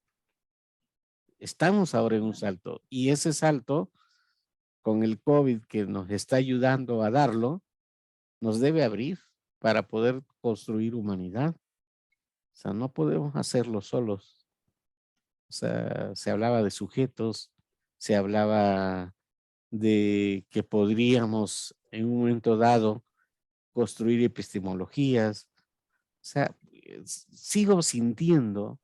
[SPEAKER 1] Estamos ahora en un salto y ese salto con el COVID que nos está ayudando a darlo, nos debe abrir, para poder construir humanidad. O sea, no podemos hacerlo solos. O sea, se hablaba de sujetos, se hablaba de que podríamos en un momento dado construir epistemologías. O sea, sigo sintiendo,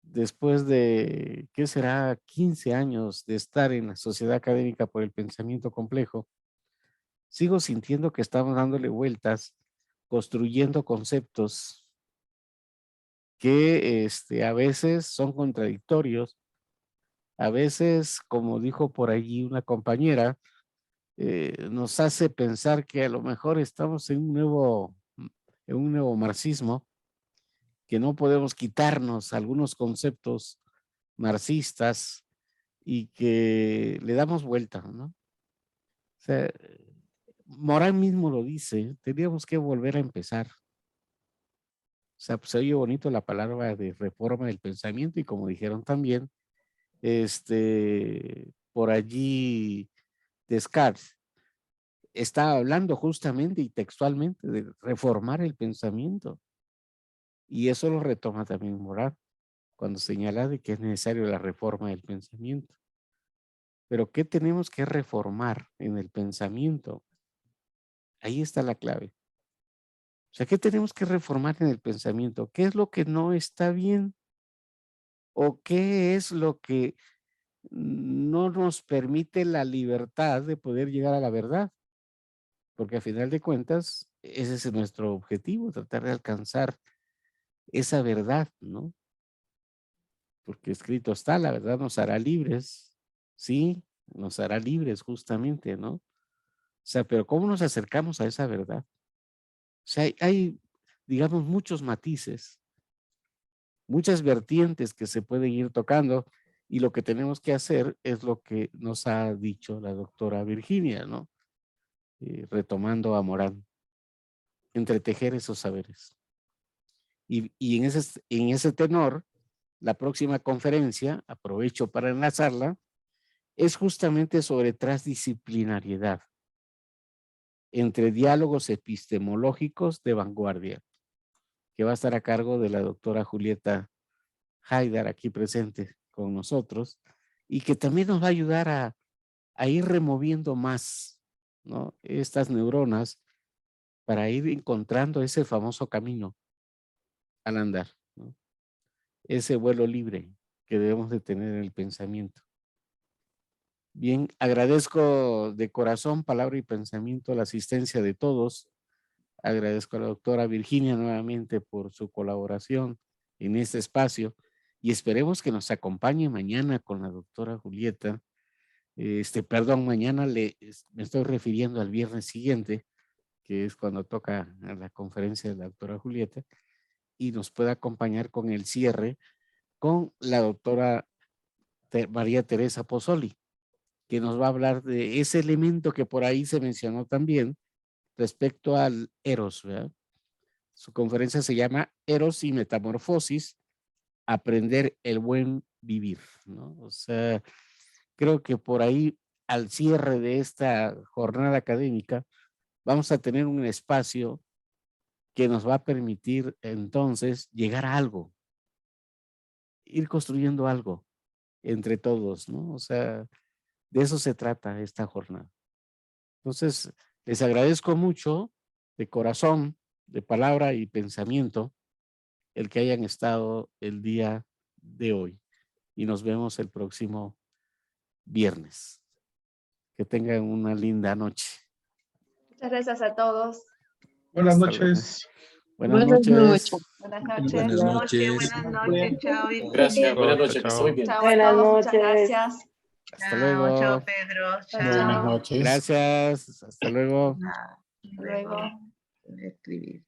[SPEAKER 1] después de, ¿qué será? 15 años de estar en la Sociedad Académica por el Pensamiento Complejo, sigo sintiendo que estamos dándole vueltas, construyendo conceptos que a veces son contradictorios, a veces, como dijo por allí una compañera, nos hace pensar que a lo mejor estamos en un nuevo marxismo, que no podemos quitarnos algunos conceptos marxistas y que le damos vuelta, ¿no? O sea, Morán mismo lo dice, tendríamos que volver a empezar. O sea, pues se oye bonito la palabra de reforma del pensamiento y como dijeron también, por allí Descartes estaba hablando justamente y textualmente de reformar el pensamiento. Y eso lo retoma también Morán cuando señala de que es necesario la reforma del pensamiento. Pero ¿qué tenemos que reformar en el pensamiento? Ahí está la clave. O sea, ¿qué tenemos que reformar en el pensamiento? ¿Qué es lo que no está bien? ¿O qué es lo que no nos permite la libertad de poder llegar a la verdad? Porque a final de cuentas, ese es nuestro objetivo, tratar de alcanzar esa verdad, ¿no? Porque escrito está, la verdad nos hará libres, sí, nos hará libres justamente, ¿no? O sea, pero ¿cómo nos acercamos a esa verdad? O sea, hay, digamos, muchos matices, muchas vertientes que se pueden ir tocando y lo que tenemos que hacer es lo que nos ha dicho la doctora Virginia, ¿no? Retomando a Morán, entretejer esos saberes. Y en ese tenor, la próxima conferencia, aprovecho para enlazarla, es justamente sobre transdisciplinariedad entre diálogos epistemológicos de vanguardia, que va a estar a cargo de la doctora Julieta Haidar, aquí presente con nosotros, y que también nos va a ayudar a ir removiendo más, ¿no? Estas neuronas para ir encontrando ese famoso camino al andar, ¿no? Ese vuelo libre que debemos de tener en el pensamiento. Bien, agradezco de corazón, palabra y pensamiento, la asistencia de todos. Agradezco a la doctora Virginia nuevamente por su colaboración en este espacio y esperemos que nos acompañe mañana con la doctora Julieta. Perdón, mañana me estoy refiriendo al viernes siguiente, que es cuando toca la conferencia de la doctora Julieta, y nos puede acompañar con el cierre con la doctora María Teresa Pozzoli, que nos va a hablar de ese elemento que por ahí se mencionó también respecto al Eros, ¿verdad? Su conferencia se llama Eros y Metamorfosis, aprender el buen vivir, ¿no? O sea, creo que por ahí al cierre de esta jornada académica vamos a tener un espacio que nos va a permitir entonces llegar a algo, ir construyendo algo entre todos, ¿no? O sea, de eso se trata esta jornada. Entonces, les agradezco mucho de corazón, de palabra y pensamiento, el que hayan estado el día de hoy. Y nos vemos el próximo viernes. Que tengan una linda noche.
[SPEAKER 2] Muchas gracias a todos.
[SPEAKER 4] Buenas
[SPEAKER 1] Hasta luego.
[SPEAKER 4] noches.
[SPEAKER 1] Buenas noches.
[SPEAKER 2] Buenas noches.
[SPEAKER 11] Buenas noches.
[SPEAKER 10] Buenas noches, chao.
[SPEAKER 11] Gracias, buenas
[SPEAKER 7] Chao,
[SPEAKER 11] noches, que
[SPEAKER 7] chao.
[SPEAKER 11] esté muy bien.
[SPEAKER 2] Chao a
[SPEAKER 8] Buenas
[SPEAKER 2] todos, muchas
[SPEAKER 8] noches.
[SPEAKER 2] gracias.
[SPEAKER 1] Hasta luego.
[SPEAKER 10] Chao, Pedro.
[SPEAKER 2] Chao,
[SPEAKER 10] Chao.
[SPEAKER 2] chao.
[SPEAKER 11] noches.
[SPEAKER 1] Gracias. Hasta luego.
[SPEAKER 10] Hasta
[SPEAKER 2] Luego.
[SPEAKER 10] Escribir.